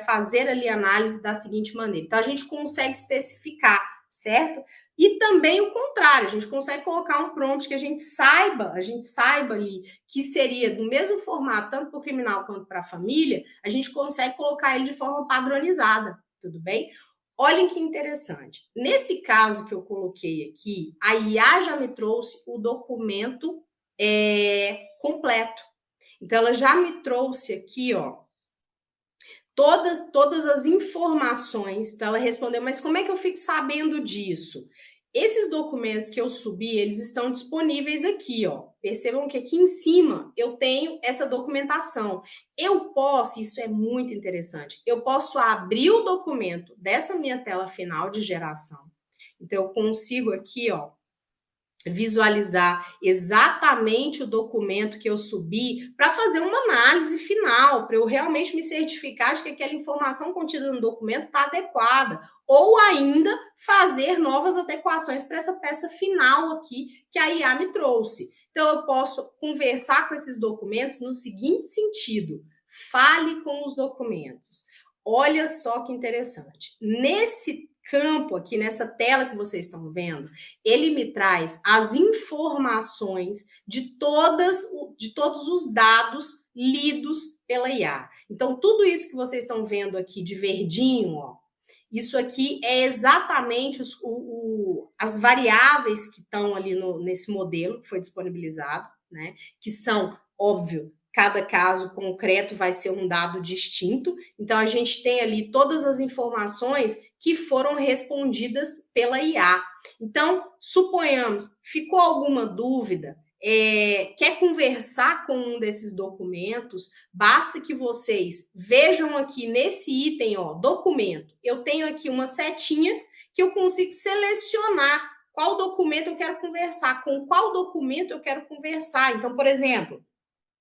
fazer ali a análise da seguinte maneira. Então, a gente consegue especificar, certo? E também o contrário, a gente consegue colocar um prompt que a gente saiba ali que seria do mesmo formato, tanto para o criminal quanto para a família, a gente consegue colocar ele de forma padronizada, tudo bem? Olhem que interessante. Nesse caso que eu coloquei aqui, a IA já me trouxe o documento completo. Então, ela já me trouxe aqui, ó, todas as informações. Então, ela respondeu, mas como é que eu fico sabendo disso? Esses documentos que eu subi, eles estão disponíveis aqui, ó. Percebam que aqui em cima eu tenho essa documentação. Eu posso, isso é muito interessante, eu posso abrir o documento dessa minha tela final de geração. Então, eu consigo aqui, ó, visualizar exatamente o documento que eu subi para fazer uma análise final, para eu realmente me certificar de que aquela informação contida no documento está adequada, ou ainda fazer novas adequações para essa peça final aqui que a IA me trouxe. Então, eu posso conversar com esses documentos no seguinte sentido: fale com os documentos. Olha só que interessante. Nesse campo aqui, nessa tela que vocês estão vendo, ele me traz as informações de todos os dados lidos pela IA. Então, tudo isso que vocês estão vendo aqui de verdinho, ó, isso aqui é exatamente as variáveis que estão ali nesse modelo que foi disponibilizado, né? Que são, óbvio, cada caso concreto vai ser um dado distinto. Então, a gente tem ali todas as informações que foram respondidas pela IA. Então, suponhamos, ficou alguma dúvida? Quer conversar com um desses documentos, basta que vocês vejam aqui nesse item, ó, documento. Eu tenho aqui uma setinha que eu consigo selecionar qual documento eu quero conversar, com qual documento eu quero conversar. Então, por exemplo,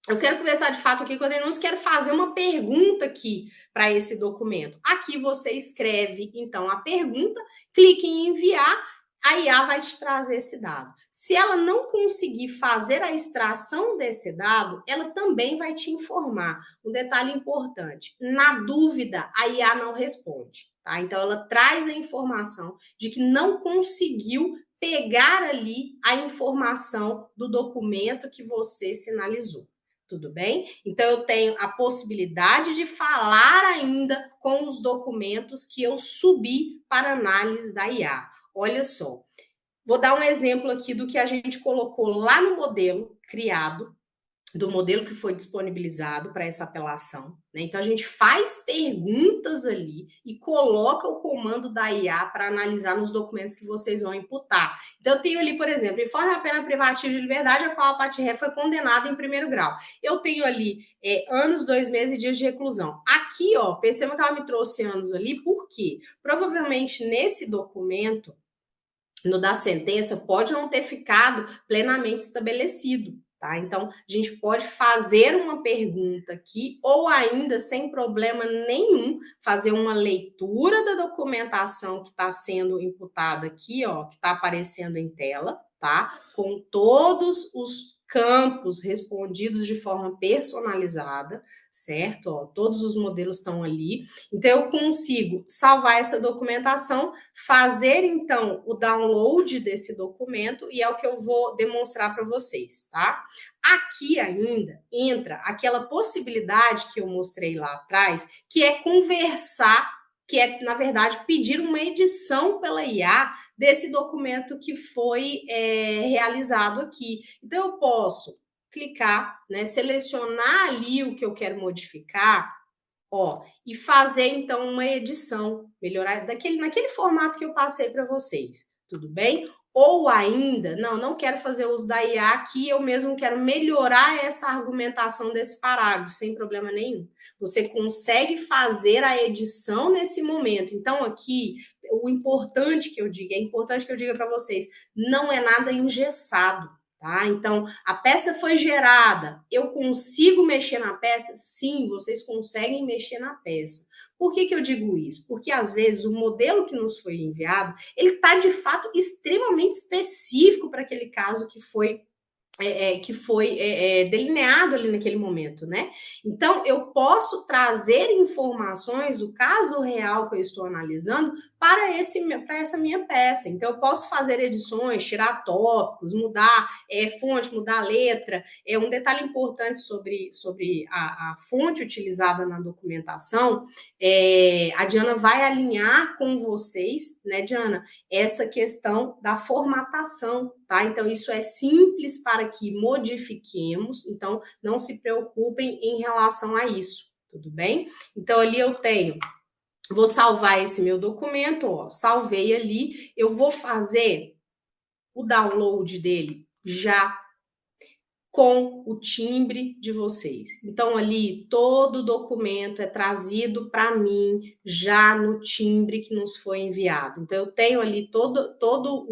eu quero conversar de fato aqui com a denúncia, quero fazer uma pergunta aqui para esse documento. Aqui você escreve, então, a pergunta, clique em enviar, a IA vai te trazer esse dado. Se ela não conseguir fazer a extração desse dado, ela também vai te informar. Um detalhe importante, na dúvida, a IA não responde, tá? Então, ela traz a informação de que não conseguiu pegar ali a informação do documento que você sinalizou. Tudo bem? Então, eu tenho a possibilidade de falar ainda com os documentos que eu subi para análise da IA. Olha só, vou dar um exemplo aqui do que a gente colocou lá no modelo criado, do modelo que foi disponibilizado para essa apelação, né? Então, a gente faz perguntas ali e coloca o comando da IA para analisar nos documentos que vocês vão imputar. Então, eu tenho ali, por exemplo, informe a pena privativa de liberdade a qual a parte ré foi condenada em primeiro grau. Eu tenho ali anos, 2 meses e dias de reclusão. Aqui, ó, perceba que ela me trouxe anos ali, por quê? Provavelmente nesse documento, no da sentença, pode não ter ficado plenamente estabelecido. Tá? Então, a gente pode fazer uma pergunta aqui, ou ainda, sem problema nenhum, fazer uma leitura da documentação que está sendo imputada aqui, ó, que está aparecendo em tela, tá? Com todos os campos respondidos de forma personalizada, certo? Ó, todos os modelos estão ali. Então, eu consigo salvar essa documentação, fazer, então, o download desse documento, e é o que eu vou demonstrar para vocês, tá? Aqui ainda entra aquela possibilidade que eu mostrei lá atrás, que é conversar, que é, na verdade, pedir uma edição pela IA desse documento que foi realizado aqui. Então, eu posso clicar, né, selecionar ali o que eu quero modificar, ó, e fazer, então, uma edição, melhorar naquele formato que eu passei para vocês, tudo bem? Ou ainda, não quero fazer uso da IA aqui, eu mesmo quero melhorar essa argumentação desse parágrafo, sem problema nenhum. Você consegue fazer a edição nesse momento. Então, aqui, o importante que eu diga, é importante que eu diga para vocês, não é nada engessado. Tá? Então, a peça foi gerada, eu consigo mexer na peça? Sim, vocês conseguem mexer na peça. Por que eu digo isso? Porque, às vezes, o modelo que nos foi enviado, ele está, de fato, extremamente específico para aquele caso que foi delineado ali naquele momento, né? Então, eu posso trazer informações do caso real que eu estou analisando para essa minha peça. Então, eu posso fazer edições, tirar tópicos, mudar fonte, mudar a letra. Um detalhe importante sobre a fonte utilizada na documentação, a Diana vai alinhar com vocês, né, Diana, essa questão da formatação, tá? Então, isso é simples para que modifiquemos, então, não se preocupem em relação a isso, tudo bem? Então, ali eu vou salvar esse meu documento, ó, salvei ali, eu vou fazer o download dele já com o timbre de vocês. Então, ali, todo o documento é trazido para mim já no timbre que nos foi enviado. Então, eu tenho ali todo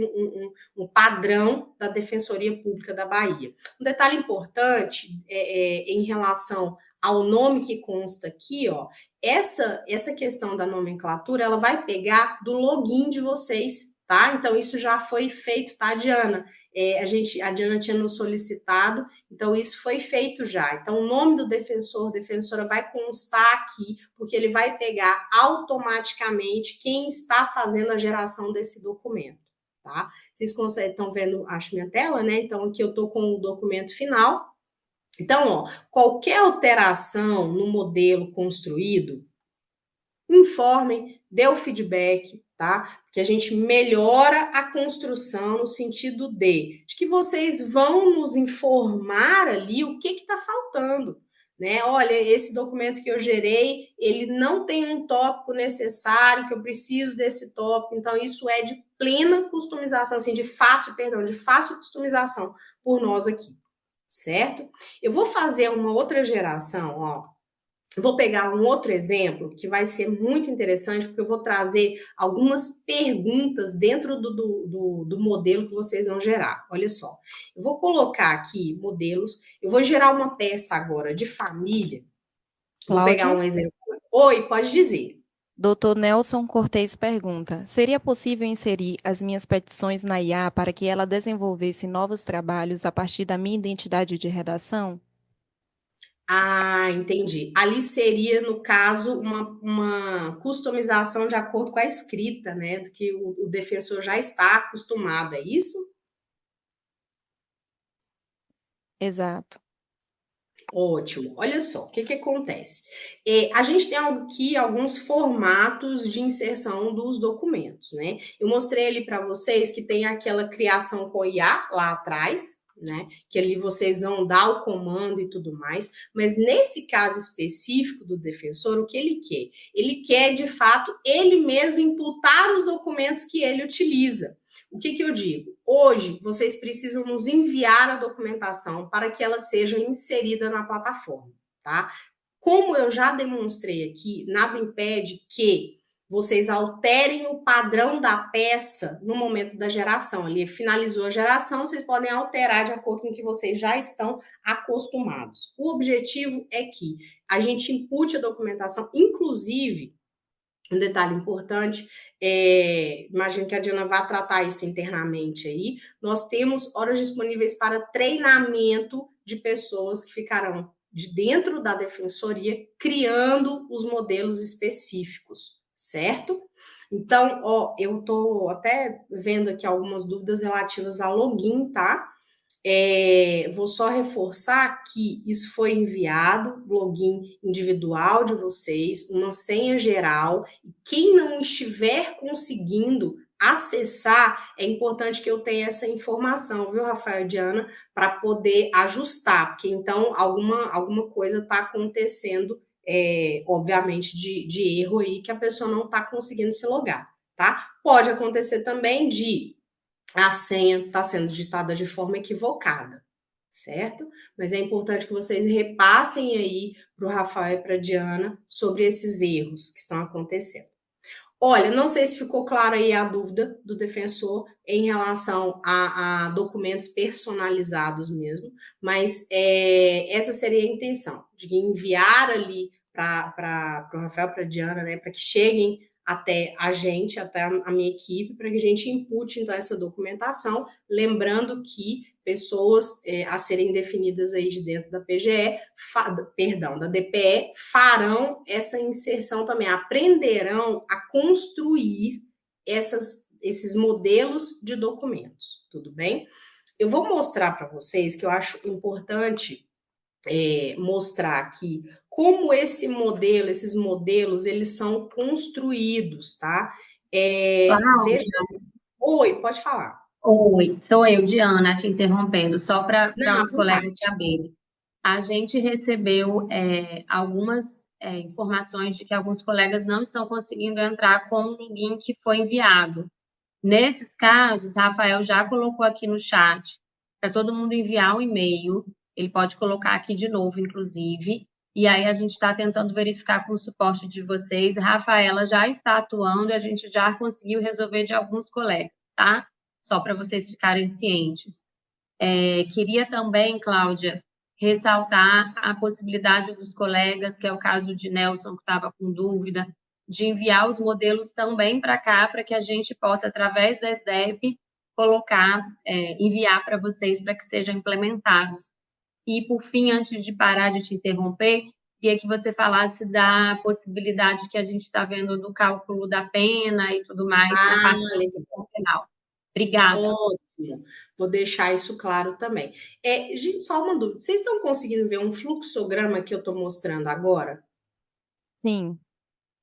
um padrão da Defensoria Pública da Bahia. Um detalhe importante em relação ao nome que consta aqui, ó, essa questão da nomenclatura, ela vai pegar do login de vocês, tá? Então, isso já foi feito, tá, Diana? A Diana tinha nos solicitado, então isso foi feito já. Então, o nome do defensor, defensora vai constar aqui, porque ele vai pegar automaticamente quem está fazendo a geração desse documento, tá? Vocês estão vendo, acho, minha tela, né? Então, aqui eu estou com o documento final. Então, ó, qualquer alteração no modelo construído, informem, dê o feedback, tá? Que a gente melhora a construção no sentido de que vocês vão nos informar ali o que está faltando, né? Olha, esse documento que eu gerei, ele não tem um tópico necessário, que eu preciso desse tópico, então isso é de plena customização, assim, de fácil customização por nós aqui, certo? Eu vou fazer uma outra geração, ó. Eu vou pegar um outro exemplo que vai ser muito interessante, porque eu vou trazer algumas perguntas dentro do modelo que vocês vão gerar. Olha só, eu vou colocar aqui modelos, eu vou gerar uma peça agora de família. Vou pegar Cláudia, um exemplo. Oi, pode dizer. Dr. Nelson Cortez pergunta: seria possível inserir as minhas petições na IA para que ela desenvolvesse novos trabalhos a partir da minha identidade de redação? Ah, entendi. Ali seria, no caso, uma customização de acordo com a escrita, né? Do que o defensor já está acostumado, é isso? Exato. Ótimo. Olha só, o que que acontece? A gente tem aqui alguns formatos de inserção dos documentos, né? Eu mostrei ali para vocês que tem aquela criação com IA lá atrás, né? Que ali vocês vão dar o comando e tudo mais, mas nesse caso específico do defensor, o que ele quer? Ele quer, de fato, ele mesmo imputar os documentos que ele utiliza. O que que eu digo? Hoje, vocês precisam nos enviar a documentação para que ela seja inserida na plataforma, tá? Como eu já demonstrei aqui, nada impede que vocês alterem o padrão da peça no momento da geração. Ali finalizou a geração, vocês podem alterar de acordo com o que vocês já estão acostumados. O objetivo é que a gente impute a documentação, inclusive, um detalhe importante, imagino que a Diana vai tratar isso internamente aí, nós temos horas disponíveis para treinamento de pessoas que ficarão de dentro da defensoria criando os modelos específicos, certo? Então, ó, eu tô até vendo aqui algumas dúvidas relativas a login, tá? Vou só reforçar que isso foi enviado, login individual de vocês, uma senha geral. E quem não estiver conseguindo acessar, é importante que eu tenha essa informação, viu, Rafael e Diana, para poder ajustar, porque então alguma coisa está acontecendo, obviamente, de erro aí, que a pessoa não está conseguindo se logar, tá? Pode acontecer também de a senha está sendo ditada de forma equivocada, certo? Mas é importante que vocês repassem aí para o Rafael e para a Diana sobre esses erros que estão acontecendo. Olha, não sei se ficou clara aí a dúvida do defensor em relação a documentos personalizados mesmo, mas essa seria a intenção, de enviar ali para o Rafael, para a Diana, né, para que cheguem até a gente, até a minha equipe, para que a gente impute, então, essa documentação, lembrando que pessoas a serem definidas aí de dentro da PGE, da DPE, farão essa inserção também, aprenderão a construir esses modelos de documentos, tudo bem? Eu vou mostrar para vocês que eu acho importante mostrar aqui como esses modelos, eles são construídos, tá? Veja... Oi, pode falar. Oi, sou eu, Diana, te interrompendo, só para Não, os à vontade. colegas saberem. A gente recebeu algumas informações de que alguns colegas não estão conseguindo entrar com o login que foi enviado. Nesses casos, Rafael já colocou aqui no chat para todo mundo enviar um e-mail. Ele pode colocar aqui de novo, inclusive. E aí a gente está tentando verificar com o suporte de vocês. Rafaela já está atuando e a gente já conseguiu resolver de alguns colegas, tá? Só para vocês ficarem cientes. Queria também, Cláudia, ressaltar a possibilidade dos colegas, que é o caso de Nelson, que estava com dúvida, de enviar os modelos também para cá, para que a gente possa, através da SDEP, colocar, enviar para vocês para que sejam implementados. E, por fim, antes de parar de te interromper, queria que você falasse da possibilidade que a gente está vendo do cálculo da pena e tudo mais na participação penal. Obrigada. Ótimo. Vou deixar isso claro também. Gente, só uma dúvida. Vocês estão conseguindo ver um fluxograma que eu estou mostrando agora? Sim.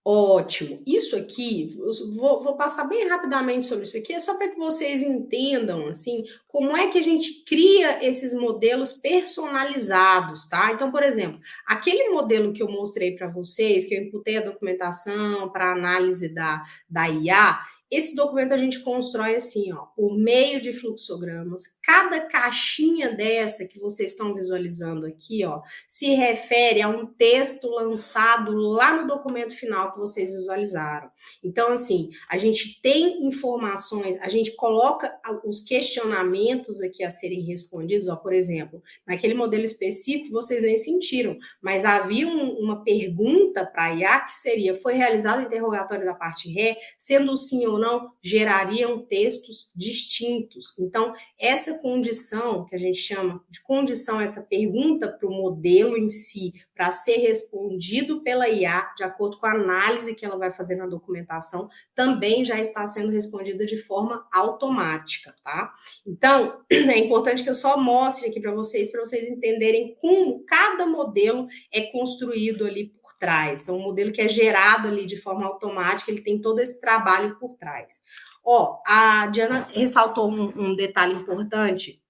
Ótimo. Isso aqui, vou passar bem rapidamente sobre isso aqui, é só para que vocês entendam, assim, como é que a gente cria esses modelos personalizados, tá? Então, por exemplo, aquele modelo que eu mostrei para vocês, que eu imputei a documentação para análise da IA, esse documento a gente constrói assim, ó, por meio de fluxogramas. Cada caixinha dessa que vocês estão visualizando aqui, ó, se refere a um texto lançado lá no documento final que vocês visualizaram. Então, assim, a gente tem informações, a gente coloca os questionamentos aqui a serem respondidos, ó, por exemplo, naquele modelo específico vocês nem sentiram, mas havia uma pergunta para a IA que seria, foi realizado o interrogatório da parte ré, sendo sim ou não, gerariam textos distintos. Então, essa condição, que a gente chama de condição, essa pergunta para o modelo em si, para ser respondido pela IA, de acordo com a análise que ela vai fazer na documentação, também já está sendo respondida de forma automática, tá? Então, é importante que eu só mostre aqui para vocês entenderem como cada modelo é construído ali por trás. Então, um modelo que é gerado ali de forma automática, ele tem todo esse trabalho por trás. Ó, a Diana ressaltou um detalhe importante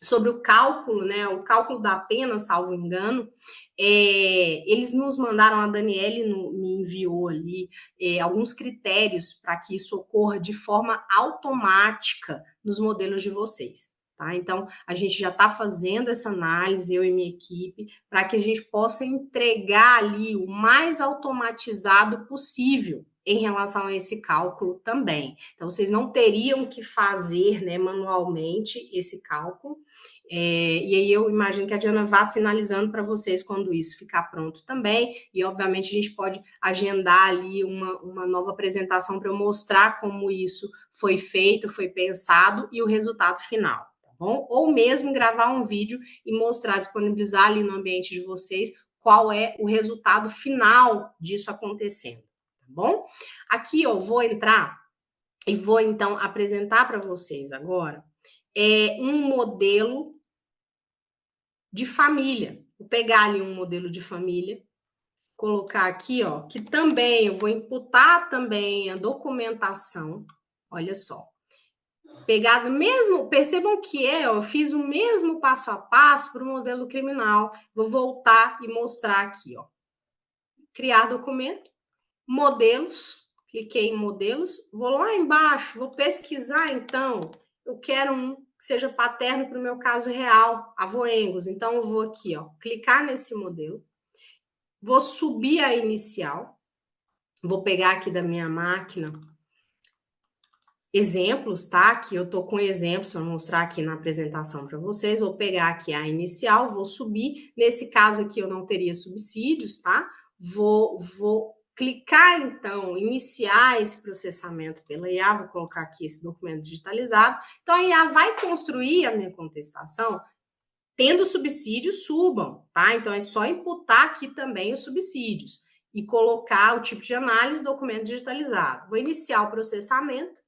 sobre o cálculo, né? O cálculo da pena, salvo engano. Eles nos mandaram, a Daniele me enviou ali alguns critérios para que isso ocorra de forma automática nos modelos de vocês. Tá? Então, a gente já está fazendo essa análise, eu e minha equipe, para que a gente possa entregar ali o mais automatizado possível em relação a esse cálculo também. Então, vocês não teriam que fazer, né, manualmente esse cálculo. E aí eu imagino que a Diana vá sinalizando para vocês quando isso ficar pronto também. E, obviamente, a gente pode agendar ali uma nova apresentação para eu mostrar como isso foi feito, foi pensado e o resultado final. Bom? Ou mesmo gravar um vídeo e mostrar, disponibilizar ali no ambiente de vocês qual é o resultado final disso acontecendo, tá bom? Aqui, ó, vou entrar e vou, então, apresentar para vocês agora um modelo de família. Vou pegar ali um modelo de família, colocar aqui, ó, que também eu vou imputar também a documentação, olha só. Pegado mesmo, percebam que eu fiz o mesmo passo a passo para o modelo criminal. Vou voltar e mostrar aqui, ó. Criar documento, modelos, cliquei em modelos, vou lá embaixo, vou pesquisar então, eu quero um que seja paterno para o meu caso real, avoengos. Então eu vou aqui, ó, clicar nesse modelo, vou subir a inicial, vou pegar aqui da minha máquina exemplos, tá? Que eu tô com exemplos para mostrar aqui na apresentação para vocês. Vou pegar aqui a inicial, vou subir. Nesse caso aqui eu não teria subsídios, tá? Vou clicar, então, iniciar esse processamento pela IA, vou colocar aqui esse documento digitalizado. Então, a IA vai construir a minha contestação. Tendo subsídios, subam, tá? Então, é só imputar aqui também os subsídios e colocar o tipo de análise, documento digitalizado. Vou iniciar o processamento.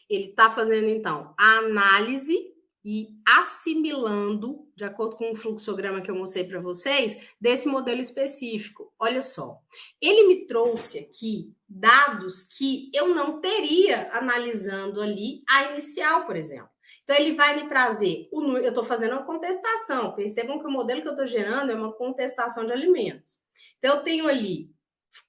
Ele está fazendo, então, a análise e assimilando, de acordo com o fluxograma que eu mostrei para vocês, desse modelo específico. Olha só, ele me trouxe aqui dados que eu não teria analisando ali a inicial, por exemplo. Então, ele vai me trazer, eu estou fazendo uma contestação, percebam que o modelo que eu estou gerando é uma contestação de alimentos. Então, eu tenho ali,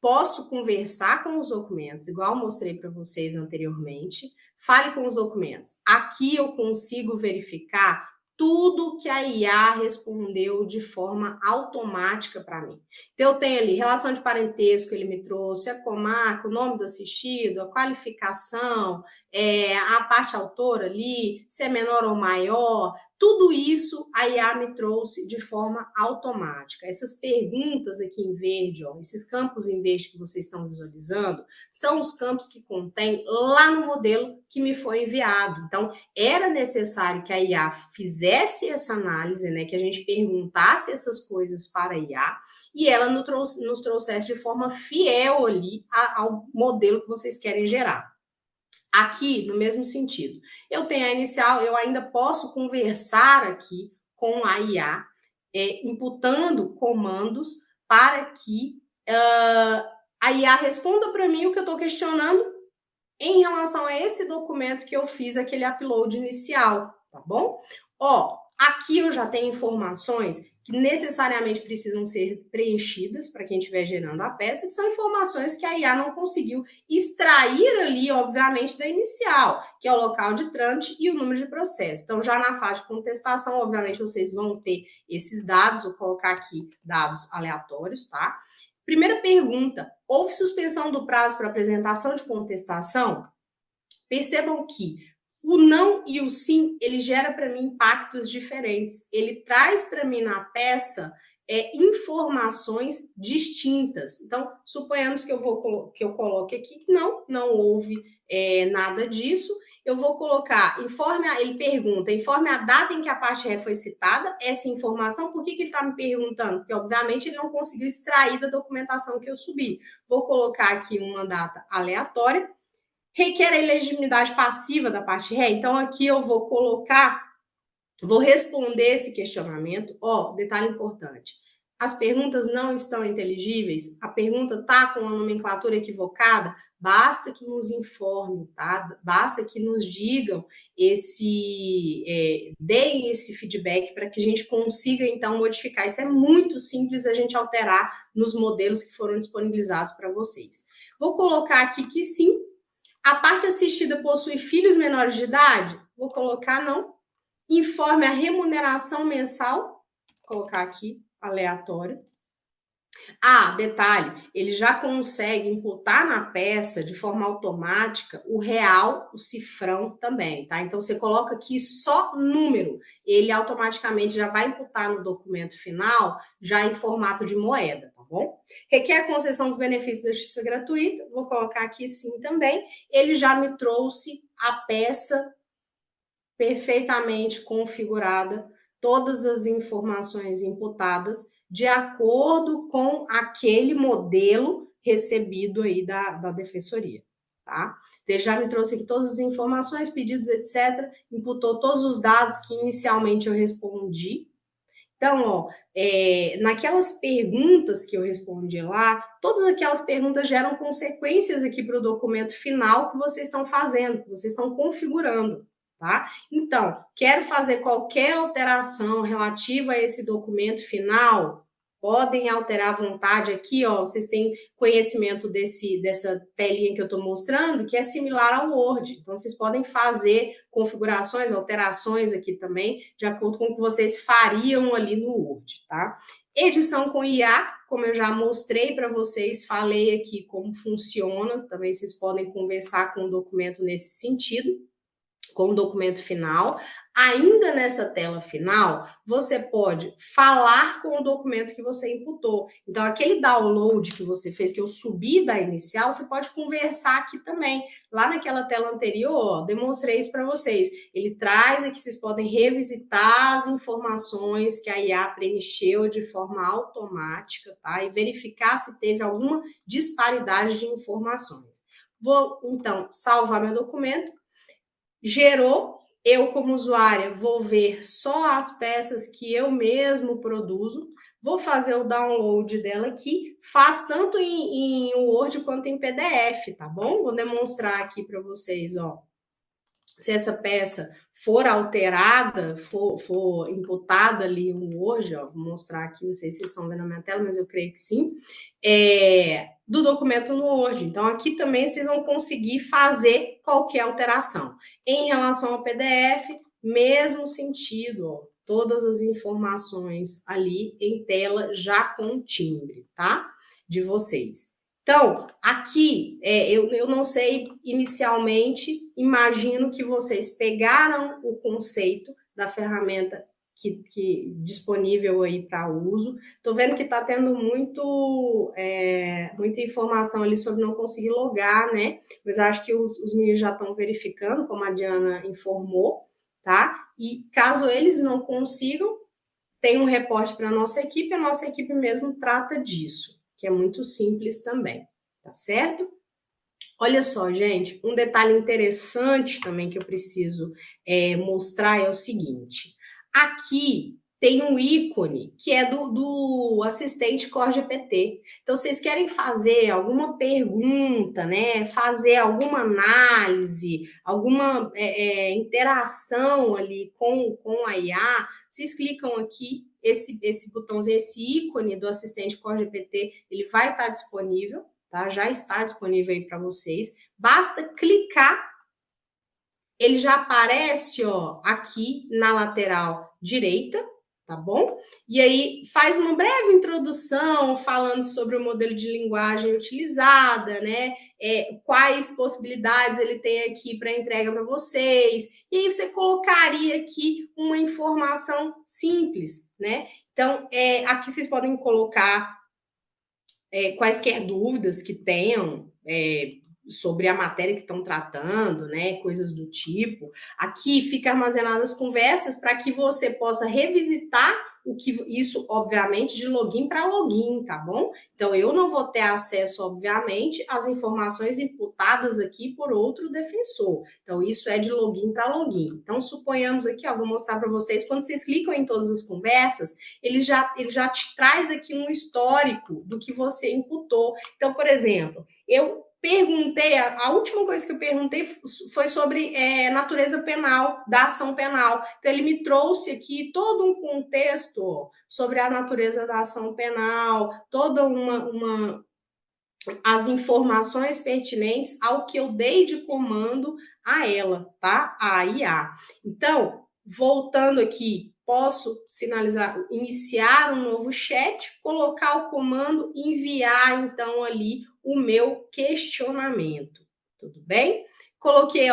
posso conversar com os documentos, igual eu mostrei para vocês anteriormente, fale com os documentos. Aqui eu consigo verificar tudo que a IA respondeu de forma automática para mim. Então, eu tenho ali relação de parentesco, ele me trouxe, a comarca, o nome do assistido, a qualificação, a parte autora ali, se é menor ou maior, tudo isso a IA me trouxe de forma automática. Essas perguntas aqui em verde, ó, esses campos em verde que vocês estão visualizando, são os campos que contém lá no modelo que me foi enviado. Então, era necessário que a IA fizesse essa análise, né, que a gente perguntasse essas coisas para a IA, e ela nos trouxesse de forma fiel ali ao modelo que vocês querem gerar. Aqui, no mesmo sentido, eu tenho a inicial, eu ainda posso conversar aqui com a IA, imputando comandos para que a IA responda para mim o que eu estou questionando em relação a esse documento que eu fiz aquele upload inicial, tá bom? Ó, aqui eu já tenho informações que necessariamente precisam ser preenchidas para quem estiver gerando a peça, que são informações que a IA não conseguiu extrair ali, obviamente, da inicial, que é o local de trâmite e o número de processo. Então, já na fase de contestação, obviamente, vocês vão ter esses dados, vou colocar aqui dados aleatórios, tá? Primeira pergunta, houve suspensão do prazo para apresentação de contestação? Percebam que o não e o sim, ele gera para mim impactos diferentes. Ele traz para mim na peça informações distintas. Então, suponhamos que eu coloque aqui que não houve nada disso. Eu vou colocar, ele pergunta, informe a data em que a parte ré foi citada, essa informação, por que ele está me perguntando? Porque, obviamente, ele não conseguiu extrair da documentação que eu subi. Vou colocar aqui uma data aleatória, requer a elegibilidade passiva da parte ré, então aqui eu vou responder esse questionamento. Ó, detalhe importante, as perguntas não estão inteligíveis, a pergunta está com a nomenclatura equivocada, basta que nos informem, tá? Basta que nos digam deem esse feedback para que a gente consiga, então, modificar. Isso é muito simples a gente alterar nos modelos que foram disponibilizados para vocês. Vou colocar aqui que sim. A parte assistida possui filhos menores de idade? Vou colocar não. Informe a remuneração mensal. Vou colocar aqui, aleatório. Detalhe, ele já consegue imputar na peça de forma automática o real, o cifrão também, tá? Então, você coloca aqui só número, ele automaticamente já vai imputar no documento final, já em formato de moeda, tá bom? Requer a concessão dos benefícios da justiça gratuita, vou colocar aqui sim também, ele já me trouxe a peça perfeitamente configurada, todas as informações imputadas, de acordo com aquele modelo recebido aí da Defensoria, tá? Então, ele já me trouxe aqui todas as informações, pedidos, etc., imputou todos os dados que inicialmente eu respondi. Então, ó, naquelas perguntas que eu respondi lá, todas aquelas perguntas geram consequências aqui para o documento final que vocês estão fazendo, que vocês estão configurando. Tá? Então, quero fazer qualquer alteração relativa a esse documento final, podem alterar à vontade aqui, ó, vocês têm conhecimento dessa telinha que eu estou mostrando, que é similar ao Word. Então, vocês podem fazer configurações, alterações aqui também, de acordo com o que vocês fariam ali no Word, tá? Edição com IA, como eu já mostrei para vocês, falei aqui como funciona, também vocês podem conversar com o documento nesse sentido, com o documento final. Ainda nessa tela final, você pode falar com o documento que você imputou. Então, aquele download que você fez, que eu subi da inicial, você pode conversar aqui também. Lá naquela tela anterior, ó, demonstrei isso para vocês. Ele traz aqui, vocês podem revisitar as informações que a IA preencheu de forma automática, tá? E verificar se teve alguma disparidade de informações. Vou, então, salvar meu documento. Gerou, eu como usuária vou ver só as peças que eu mesmo produzo, vou fazer o download dela aqui, faz tanto em Word quanto em PDF, tá bom? Vou demonstrar aqui para vocês, ó. Se essa peça for alterada, for imputada ali no Word, ó, vou mostrar aqui, não sei se vocês estão vendo a minha tela, mas eu creio que sim, do documento no Word. Então, aqui também vocês vão conseguir fazer qualquer alteração. Em relação ao PDF, mesmo sentido, ó, todas as informações ali em tela já com timbre, tá? De vocês. Então, aqui, eu não sei inicialmente, imagino que vocês pegaram o conceito da ferramenta que disponível aí para uso. Estou vendo que está tendo muita informação ali sobre não conseguir logar, né? Mas eu acho que os meninos já estão verificando, como a Diana informou, tá? E caso eles não consigam, tem um reporte para a nossa equipe mesmo trata disso, que é muito simples também, tá certo? Olha só, gente, um detalhe interessante também que eu preciso mostrar é o seguinte: aqui tem um ícone que é do assistente Core GPT. Então, vocês querem fazer alguma pergunta, né? Fazer alguma análise, alguma interação ali com a IA, vocês clicam aqui, esse botãozinho, esse ícone do assistente Core GPT, ele vai estar disponível. Tá? Já está disponível aí para vocês. Basta clicar, ele já aparece, ó, aqui na lateral direita, tá bom? E aí faz uma breve introdução falando sobre o modelo de linguagem utilizada, né? Quais possibilidades ele tem aqui para entrega para vocês. E aí você colocaria aqui uma informação simples, né? Então, aqui vocês podem colocar quaisquer dúvidas que tenham sobre a matéria que estão tratando, né, coisas do tipo. Aqui fica armazenadas conversas para que você possa revisitar isso, obviamente, de login para login, tá bom? Então, eu não vou ter acesso, obviamente, às informações imputadas aqui por outro defensor. Então, isso é de login para login. Então, suponhamos aqui, ó, vou mostrar para vocês, quando vocês clicam em todas as conversas, ele já te traz aqui um histórico do que você imputou. Então, por exemplo, eu perguntei, a última coisa que eu perguntei foi sobre natureza penal, da ação penal. Então, ele me trouxe aqui todo um contexto sobre a natureza da ação penal, toda as informações pertinentes ao que eu dei de comando a ela, tá? A IA. Então, voltando aqui, posso sinalizar, iniciar um novo chat, colocar o comando, enviar, então, ali o meu questionamento. Tudo bem? Coloquei,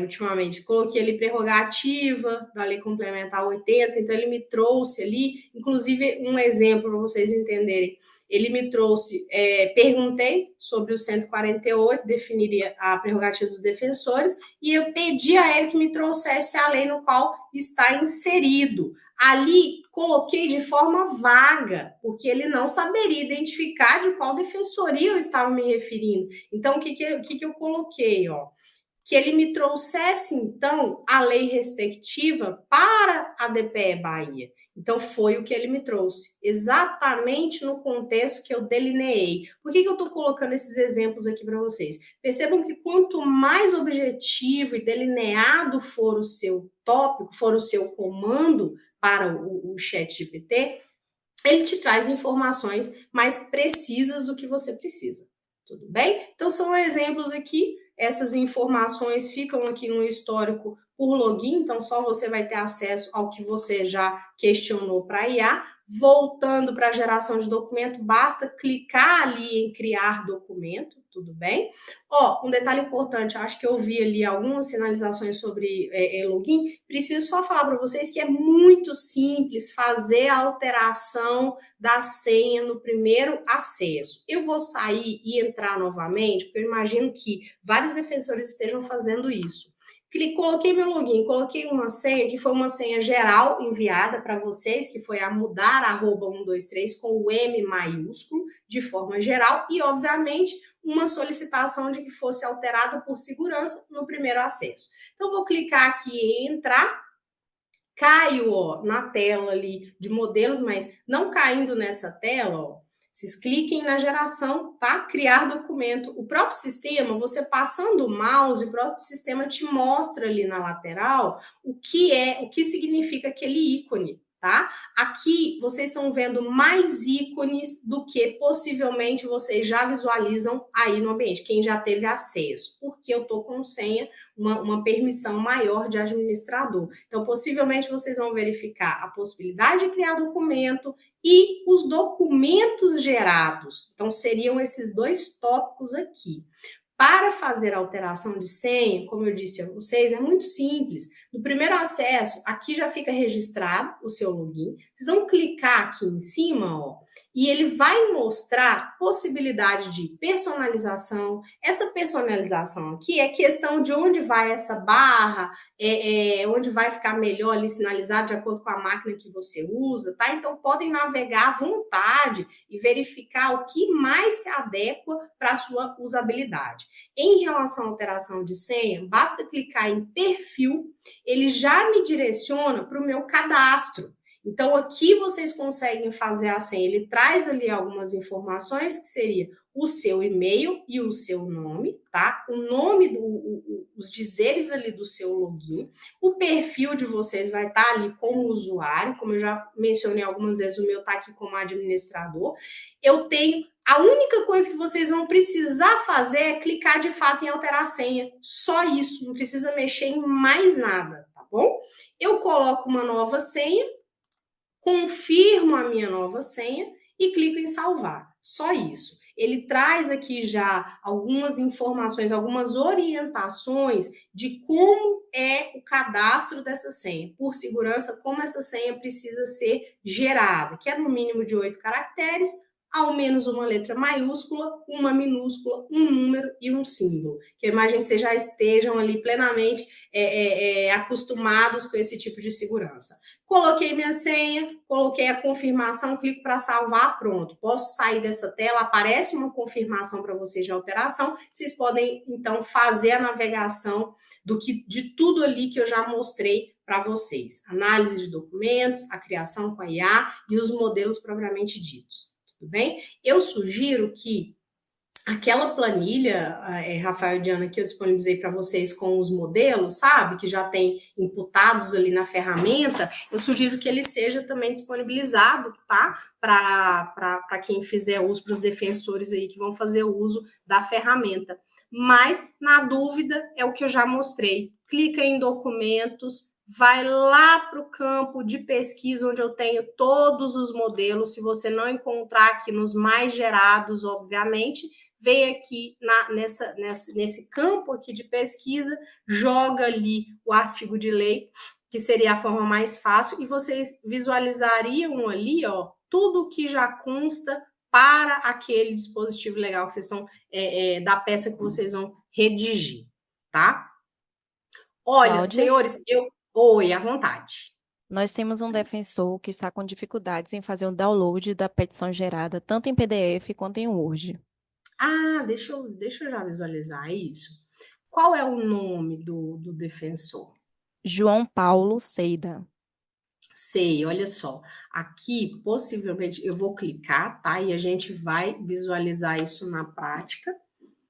ultimamente, coloquei ali prerrogativa da Lei Complementar 80, então ele me trouxe ali, inclusive, um exemplo para vocês entenderem. Ele me trouxe, perguntei sobre o 148, definiria a prerrogativa dos defensores, e eu pedi a ele que me trouxesse a lei no qual está inserido. Ali, coloquei de forma vaga, porque ele não saberia identificar de qual defensoria eu estava me referindo. Então, o que eu coloquei? Ó? Que ele me trouxesse, então, a lei respectiva para a DPE Bahia. Então, foi o que ele me trouxe, exatamente no contexto que eu delineei. Por que eu estou colocando esses exemplos aqui para vocês? Percebam que quanto mais objetivo e delineado for o seu tópico, for o seu comando para o ChatGPT, ele te traz informações mais precisas do que você precisa. Tudo bem? Então, são exemplos aqui. Essas informações ficam aqui no histórico por login, então só você vai ter acesso ao que você já questionou para a IA. Voltando para a geração de documento, basta clicar ali em criar documento, tudo bem? Um detalhe importante, acho que eu vi ali algumas sinalizações sobre login, preciso só falar para vocês que é muito simples fazer a alteração da senha no primeiro acesso. Eu vou sair e entrar novamente, porque eu imagino que vários defensores estejam fazendo isso. Coloquei meu login, coloquei uma senha que foi uma senha geral enviada para vocês, que foi a mudar @123 com o M maiúsculo, de forma geral, e obviamente uma solicitação de que fosse alterada por segurança no primeiro acesso. Então, vou clicar aqui em entrar, caio na tela ali de modelos, mas não caindo nessa tela, vocês cliquem na geração, tá? Criar documento. O próprio sistema, você passando o mouse, o próprio sistema te mostra ali na lateral o que significa aquele ícone, tá? tá? Aqui vocês estão vendo mais ícones do que possivelmente vocês já visualizam aí no ambiente, quem já teve acesso, porque eu estou com senha, uma permissão maior de administrador. Então, possivelmente vocês vão verificar a possibilidade de criar documento e os documentos gerados. Então, seriam esses dois tópicos aqui. Para fazer a alteração de senha, como eu disse a vocês, é muito simples. No primeiro acesso, aqui já fica registrado o seu login. Vocês vão clicar aqui em cima, ó, e ele vai mostrar possibilidade de personalização. Essa personalização aqui é questão de onde vai essa barra, onde vai ficar melhor ali sinalizado de acordo com a máquina que você usa, tá? Então, podem navegar à vontade e verificar o que mais se adequa para a sua usabilidade. Em relação à alteração de senha, basta clicar em perfil, ele já me direciona para o meu cadastro. Então, aqui vocês conseguem fazer a senha. Ele traz ali algumas informações, que seria o seu e-mail e o seu nome, tá? O nome, os dizeres ali do seu login. O perfil de vocês vai estar ali como usuário, como eu já mencionei algumas vezes, o meu está aqui como administrador. Eu tenho... A única coisa que vocês vão precisar fazer é clicar de fato em alterar a senha. Só isso, não precisa mexer em mais nada, tá bom? Eu coloco uma nova senha, confirmo a minha nova senha e clico em salvar. Só isso. Ele traz aqui já algumas informações, algumas orientações de como é o cadastro dessa senha. Por segurança, como essa senha precisa ser gerada, que é no mínimo de 8 caracteres, ao menos uma letra maiúscula, uma minúscula, um número e um símbolo. Que eu imagino que vocês já estejam ali plenamente acostumados com esse tipo de segurança. Coloquei minha senha, coloquei a confirmação, clico para salvar, pronto. Posso sair dessa tela, aparece uma confirmação para vocês de alteração. Vocês podem, então, fazer a navegação de tudo ali que eu já mostrei para vocês. Análise de documentos, a criação com a IA e os modelos propriamente ditos. Tudo bem? Eu sugiro que aquela planilha, Rafael e Diana, que eu disponibilizei para vocês com os modelos, sabe? Que já tem imputados ali na ferramenta, eu sugiro que ele seja também disponibilizado, tá? Para quem fizer uso, para os defensores aí que vão fazer uso da ferramenta. Mas, na dúvida, é o que eu já mostrei. Clica em documentos, vai lá para o campo de pesquisa, onde eu tenho todos os modelos. Se você não encontrar aqui nos mais gerados, obviamente, vem aqui nesse campo aqui de pesquisa, joga ali o artigo de lei, que seria a forma mais fácil, e vocês visualizariam ali, ó, tudo que já consta para aquele dispositivo legal que vocês estão, da peça que vocês vão redigir, tá? Olha, Cláudia? senhores, Oi, à vontade. Nós temos um defensor que está com dificuldades em fazer o download da petição gerada, tanto em PDF quanto em Word. Ah, deixa eu já visualizar isso. Qual é o nome do defensor? João Paulo Seida. Sei, olha só. Aqui, possivelmente, eu vou clicar, tá? E a gente vai visualizar isso na prática.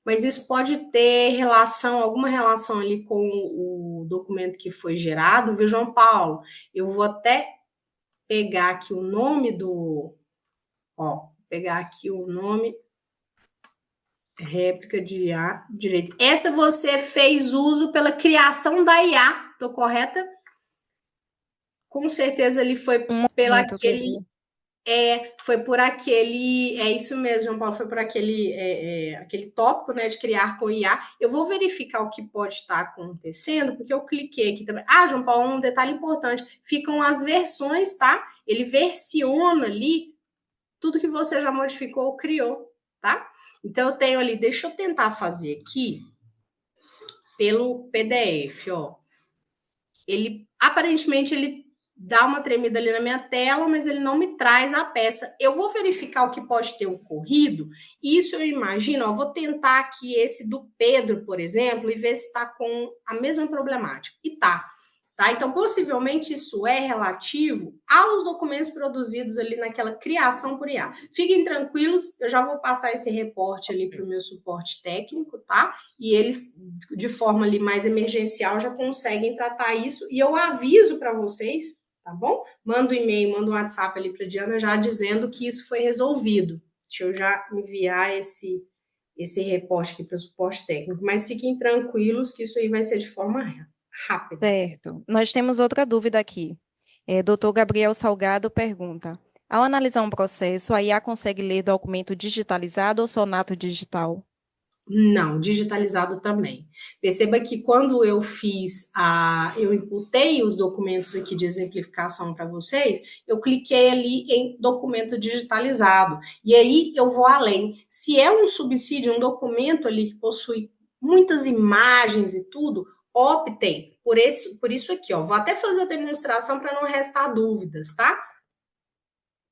Mas isso pode ter alguma relação ali com o documento que foi gerado, viu, João Paulo? Eu vou até pegar aqui o nome pegar aqui o nome, réplica de IA, direito. Essa você fez uso pela criação da IA, tô correta? Com certeza ele foi pela aquele... foi por aquele, é isso mesmo, João Paulo, foi por aquele tópico, né, de criar com IA. Eu vou verificar o que pode estar acontecendo, porque eu cliquei aqui também. Ah, João Paulo, um detalhe importante, ficam as versões, tá? Ele versiona ali tudo que você já modificou ou criou, tá? Então, eu tenho ali, deixa eu tentar fazer aqui, pelo PDF, ó. Aparentemente, ele dá uma tremida ali na minha tela, mas ele não me traz a peça. Eu vou verificar o que pode ter ocorrido. Isso eu imagino, ó, vou tentar aqui esse do Pedro, por exemplo, e ver se está com a mesma problemática. E tá. Então, possivelmente, isso é relativo aos documentos produzidos ali naquela criação por IA. Fiquem tranquilos, eu já vou passar esse reporte ali para o meu suporte técnico, tá? E eles, de forma ali mais emergencial, já conseguem tratar isso. E eu aviso para vocês, tá bom? Manda um e-mail, manda um WhatsApp ali para a Diana já dizendo que isso foi resolvido. Deixa eu já enviar esse reporte aqui para o suporte técnico, mas fiquem tranquilos que isso aí vai ser de forma rápida. Certo. Nós temos outra dúvida aqui. Doutor Gabriel Salgado pergunta: ao analisar um processo, a IA consegue ler documento digitalizado ou sonato digital? Não, digitalizado também. Perceba que quando eu imputei os documentos aqui de exemplificação para vocês, eu cliquei ali em documento digitalizado. E aí eu vou além. Se é um subsídio, um documento ali que possui muitas imagens e tudo, optem por isso aqui, ó. Vou até fazer a demonstração para não restar dúvidas, tá?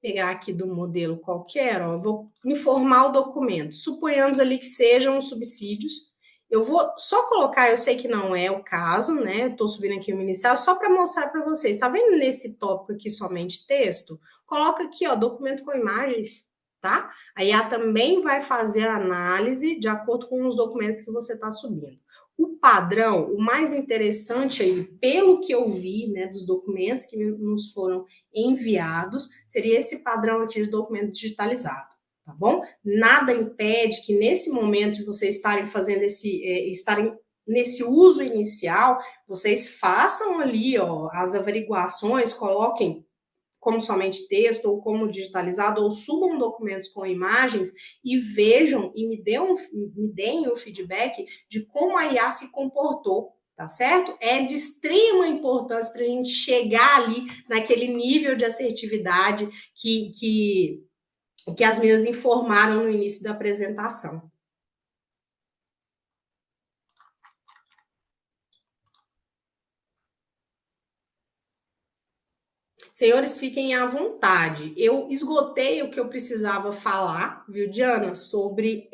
Pegar aqui do modelo qualquer, ó, vou informar o documento. Suponhamos ali que sejam subsídios. Eu vou só colocar, eu sei que não é o caso, né? Estou subindo aqui o inicial só para mostrar para vocês. Está vendo nesse tópico aqui somente texto? Coloca aqui, ó, documento com imagens, tá? A IA também vai fazer a análise de acordo com os documentos que você está subindo. O padrão, o mais interessante aí, pelo que eu vi, né, dos documentos que nos foram enviados, seria esse padrão aqui de documento digitalizado, tá bom? Nada impede que nesse momento de vocês estarem fazendo estarem nesse uso inicial, vocês façam ali, ó, as averiguações, coloquem como somente texto ou como digitalizado, ou subam documentos com imagens e vejam e me deem o feedback de como a IA se comportou, tá certo? É de extrema importância para a gente chegar ali naquele nível de assertividade que as meninas informaram no início da apresentação. Senhores, fiquem à vontade. Eu esgotei o que eu precisava falar, viu, Diana, sobre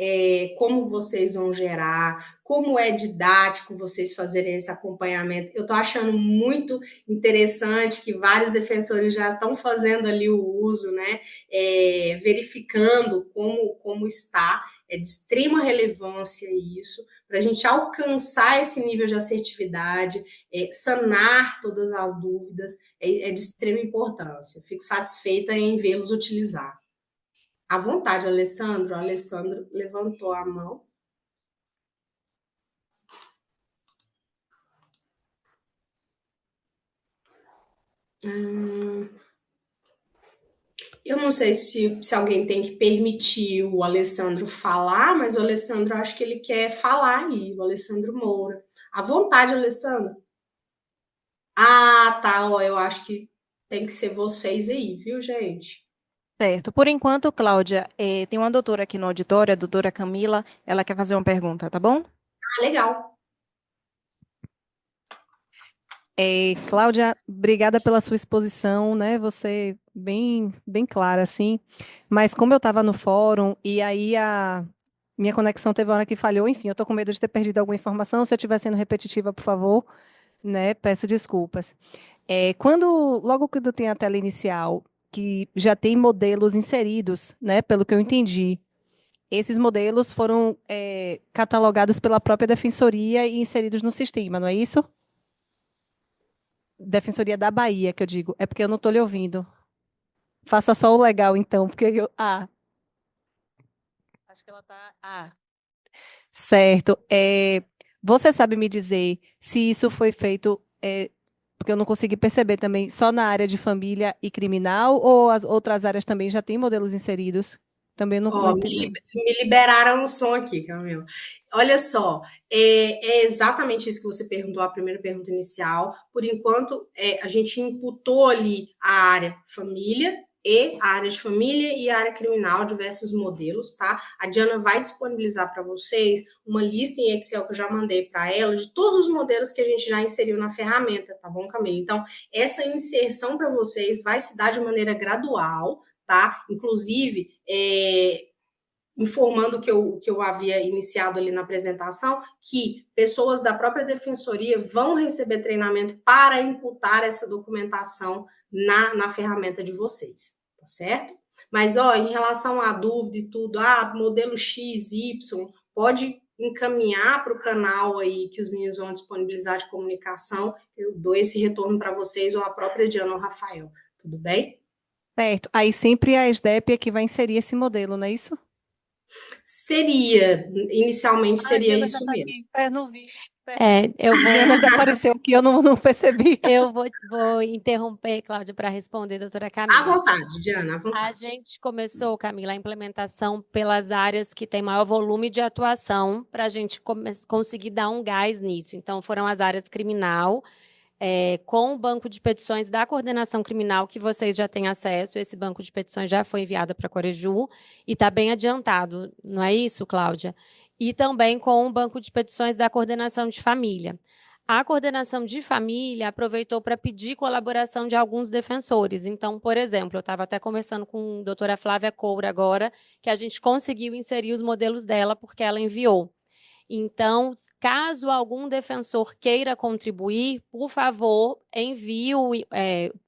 como vocês vão gerar, como é didático vocês fazerem esse acompanhamento. Eu estou achando muito interessante que vários defensores já estão fazendo ali o uso, né? Verificando como está. É de extrema relevância isso, para a gente alcançar esse nível de assertividade, sanar todas as dúvidas. É de extrema importância. Fico satisfeita em vê-los utilizar. À vontade, Alessandro. O Alessandro levantou a mão. Eu não sei se alguém tem que permitir o Alessandro falar, mas o Alessandro acho que ele quer falar aí, o Alessandro Moura. À vontade, Alessandro. Ah, tá. Ó, eu acho que tem que ser vocês aí, viu, gente? Certo. Por enquanto, Cláudia, tem uma doutora aqui no auditório, a doutora Camila, ela quer fazer uma pergunta, tá bom? Ah, legal. Cláudia, obrigada pela sua exposição, né? Você bem clara, assim. Mas como eu estava no fórum e aí a minha conexão teve uma hora que falhou, enfim, eu estou com medo de ter perdido alguma informação. Se eu estiver sendo repetitiva, por favor, né? Peço desculpas. Logo quando tem a tela inicial, que já tem modelos inseridos, né? Pelo que eu entendi, esses modelos foram catalogados pela própria defensoria e inseridos no sistema, não é isso? Defensoria da Bahia, que eu digo. É porque eu não estou lhe ouvindo. Faça só o legal, então, porque eu. Acho que ela está. Certo. Você sabe me dizer se isso foi feito, porque eu não consegui perceber também, só na área de família e criminal, ou as outras áreas também já têm modelos inseridos? Também não entendi. Me liberaram o som aqui, Camila. Olha só, é exatamente isso que você perguntou, a primeira pergunta inicial. Por enquanto, a gente imputou ali a área família e a área de família e a área criminal, diversos modelos, tá? A Diana vai disponibilizar para vocês uma lista em Excel que eu já mandei para ela de todos os modelos que a gente já inseriu na ferramenta, tá bom, Camila? Então, essa inserção para vocês vai se dar de maneira gradual, tá? Inclusive, informando que eu havia iniciado ali na apresentação, que pessoas da própria defensoria vão receber treinamento para imputar essa documentação na ferramenta de vocês, tá certo? Mas, ó, em relação à dúvida e tudo, modelo X, Y, pode encaminhar para o canal aí que os meninos vão disponibilizar de comunicação, eu dou esse retorno para vocês, ou a própria Diana ou o Rafael. Tudo bem? Certo. Aí sempre a SDEP é que vai inserir esse modelo, não é isso? Inicialmente A seria Diana já isso está mesmo. aqui. É, não vi. Eu A Diana já apareceu aqui, eu não percebi. eu vou interromper, Cláudia, para responder, doutora À Camila. vontade, Diana, à A vontade. gente começou, Camila, a implementação pelas áreas que têm maior volume de atuação para a gente conseguir dar um gás nisso. Então, foram as áreas criminal, com o banco de petições da coordenação criminal, que vocês já têm acesso. Esse banco de petições já foi enviado para a Coreju e está bem adiantado, não é isso, Cláudia? E também com o banco de petições da coordenação de família. A coordenação de família aproveitou para pedir colaboração de alguns defensores. Então, por exemplo, eu estava até conversando com a doutora Flávia Coura agora, que a gente conseguiu inserir os modelos dela porque ela enviou. Então, caso algum defensor queira contribuir, por favor, envie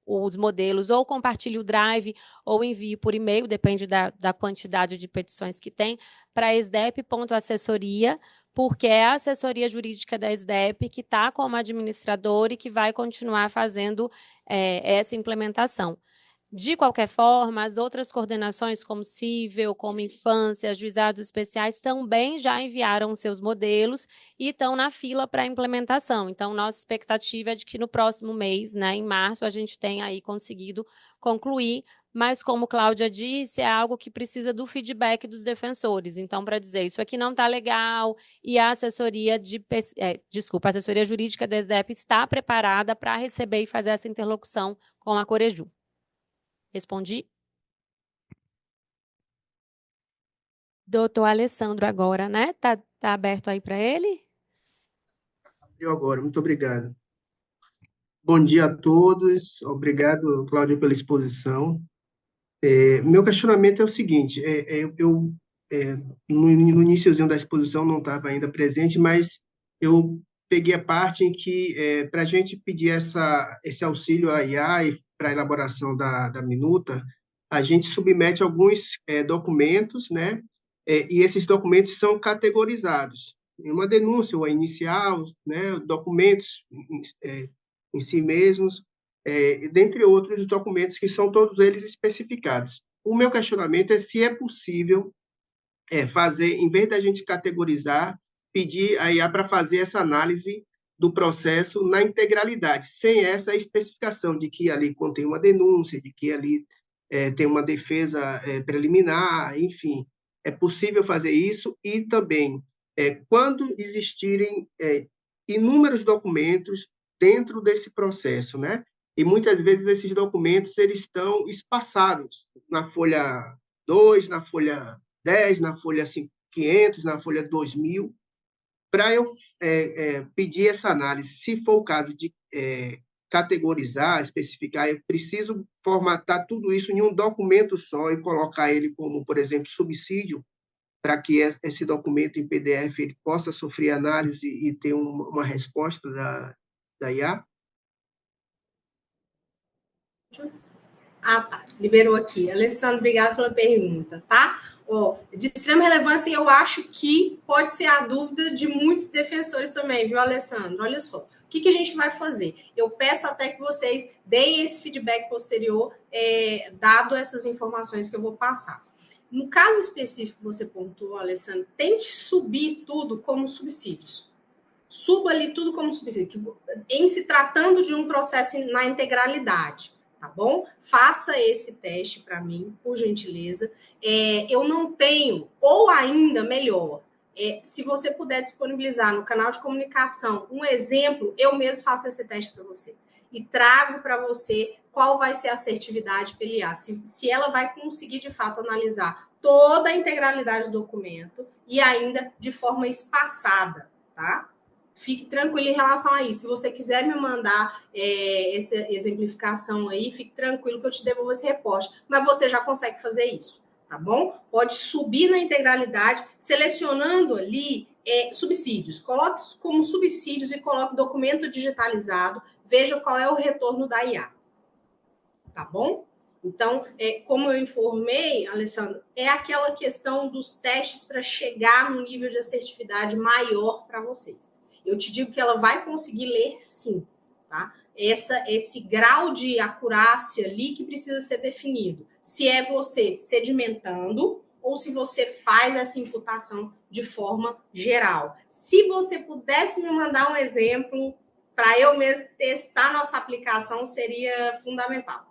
os modelos, ou compartilhe o drive, ou envie por e-mail, depende da quantidade de petições que tem, para sdep.assessoria, porque é a assessoria jurídica da SDEP que está como administradora e que vai continuar fazendo essa implementação. De qualquer forma, as outras coordenações, como cível, como infância, juizados especiais, também já enviaram seus modelos e estão na fila para implementação. Então, nossa expectativa é de que no próximo mês, né, em março, a gente tenha aí conseguido concluir, mas como Cláudia disse, é algo que precisa do feedback dos defensores. Então, para dizer, isso aqui não está legal, e a assessoria a assessoria jurídica da SDEP está preparada para receber e fazer essa interlocução com a Coreju. Respondi? Doutor Alessandro agora, né? Tá aberto aí para ele? Eu agora, muito obrigado. Bom dia a todos, obrigado, Cláudia, pela exposição. Meu questionamento é o seguinte, no iniciozinho da exposição não estava ainda presente, mas eu peguei a parte em que, para a gente pedir esse auxílio à IA e para a elaboração da minuta, a gente submete alguns documentos, né? E esses documentos são categorizados. Uma denúncia, ou a inicial, né? Documentos em si mesmos, dentre outros documentos que são todos eles especificados. O meu questionamento é se é possível fazer, em vez da gente categorizar, pedir a IA para fazer essa análise do processo na integralidade, sem essa especificação de que ali contém uma denúncia, de que ali tem uma defesa preliminar, enfim. É possível fazer isso e também, quando existirem inúmeros documentos dentro desse processo, né? E muitas vezes esses documentos eles estão espaçados na folha 2, na folha 10, na folha 500, na folha 2000, para eu pedir essa análise. Se for o caso de categorizar, especificar, eu preciso formatar tudo isso em um documento só e colocar ele como, por exemplo, subsídio, para que esse documento em PDF ele possa sofrer análise e ter uma resposta da IA? Tá. Liberou aqui. Alessandro, obrigada pela pergunta, tá? De extrema relevância, e eu acho que pode ser a dúvida de muitos defensores também, viu, Alessandro? Olha só. O que a gente vai fazer? Eu peço até que vocês deem esse feedback posterior, dado essas informações que eu vou passar. No caso específico que você pontuou, Alessandro, tente subir tudo como subsídios. Suba ali tudo como subsídio, em se tratando de um processo na integralidade. Tá bom? Faça esse teste para mim, por gentileza. Eu não tenho, ou ainda melhor, se você puder disponibilizar no canal de comunicação um exemplo, eu mesmo faço esse teste para você. E trago para você qual vai ser a assertividade PLA, se ela vai conseguir, de fato, analisar toda a integralidade do documento e ainda de forma espaçada, tá? Fique tranquilo em relação a isso. Se você quiser me mandar essa exemplificação aí, fique tranquilo que eu te devolvo esse reporte. Mas você já consegue fazer isso, tá bom? Pode subir na integralidade, selecionando ali subsídios. Coloque como subsídios e coloque documento digitalizado. Veja qual é o retorno da IA. Tá bom? Então, como eu informei, Alessandro, é aquela questão dos testes para chegar no nível de assertividade maior para vocês. Eu te digo que ela vai conseguir ler sim, tá? Esse grau de acurácia ali que precisa ser definido. Se é você sedimentando ou se você faz essa imputação de forma geral. Se você pudesse me mandar um exemplo para eu mesmo testar nossa aplicação, seria fundamental.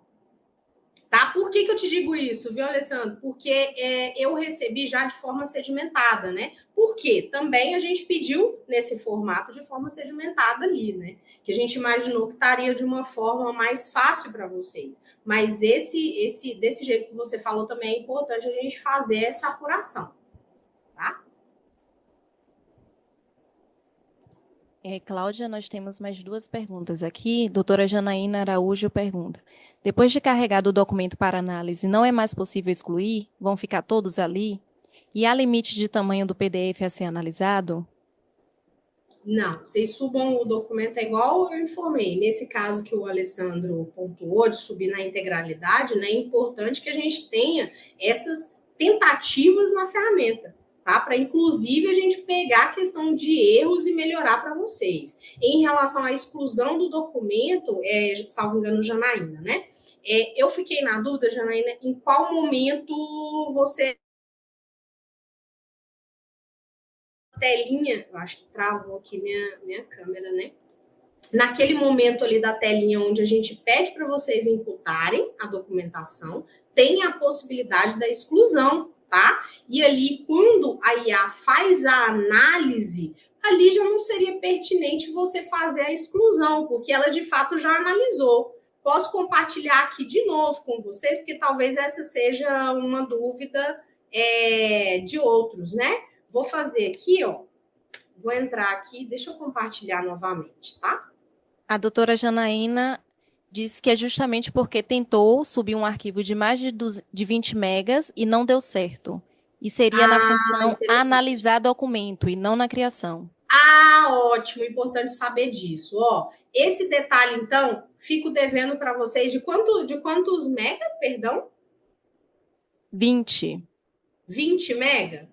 Tá? Por que eu te digo isso, viu, Alessandro? Porque eu recebi já de forma sedimentada, né? Porque também a gente pediu nesse formato de forma sedimentada ali, né? Que a gente imaginou que estaria de uma forma mais fácil para vocês. Mas desse jeito que você falou também é importante a gente fazer essa apuração, tá? Cláudia, nós temos mais duas perguntas aqui. Doutora Janaína Araújo pergunta: depois de carregado o documento para análise, não é mais possível excluir? Vão ficar todos ali? E há limite de tamanho do PDF a ser analisado? Não, vocês subam o documento, é igual eu informei. Nesse caso que o Alessandro pontuou, de subir na integralidade, né, é importante que a gente tenha essas tentativas na ferramenta, tá? Para, inclusive, a gente pegar a questão de erros e melhorar para vocês. Em relação à exclusão do documento, salvo engano, Janaína, né? Eu fiquei na dúvida, Janaína, em qual momento você telinha, eu acho que travou aqui minha câmera, né? Naquele momento ali da telinha onde a gente pede para vocês imputarem a documentação, tem a possibilidade da exclusão, tá? E ali, quando a IA faz a análise, ali já não seria pertinente você fazer a exclusão, porque ela de fato já analisou. Posso compartilhar aqui de novo com vocês, porque talvez essa seja uma dúvida de outros, né? Vou fazer aqui, ó. Vou entrar aqui, deixa eu compartilhar novamente, tá? A doutora Janaína disse que é justamente porque tentou subir um arquivo de mais de 20 megas e não deu certo. E seria na função analisar documento e não na criação. Ótimo, importante saber disso. Ó, esse detalhe, então, fico devendo para vocês de quantos mega, perdão? 20. 20 mega?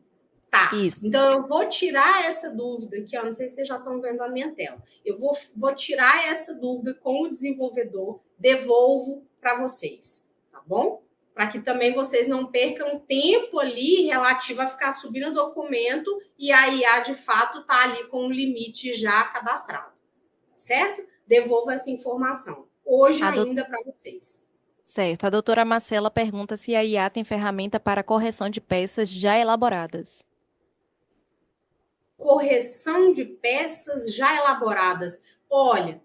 Tá. Isso. Então, eu vou tirar essa dúvida aqui, ó, não sei se vocês já estão vendo a minha tela. Eu vou tirar essa dúvida com o desenvolvedor, devolvo para vocês, tá bom? Para que também vocês não percam tempo ali relativo a ficar subindo o documento e a IA, de fato, tá ali com o limite já cadastrado, certo? Devolvo essa informação hoje ainda para vocês. Certo. A doutora Marcela pergunta se a IA tem ferramenta para correção de peças já elaboradas. Correção de peças já elaboradas. Olha,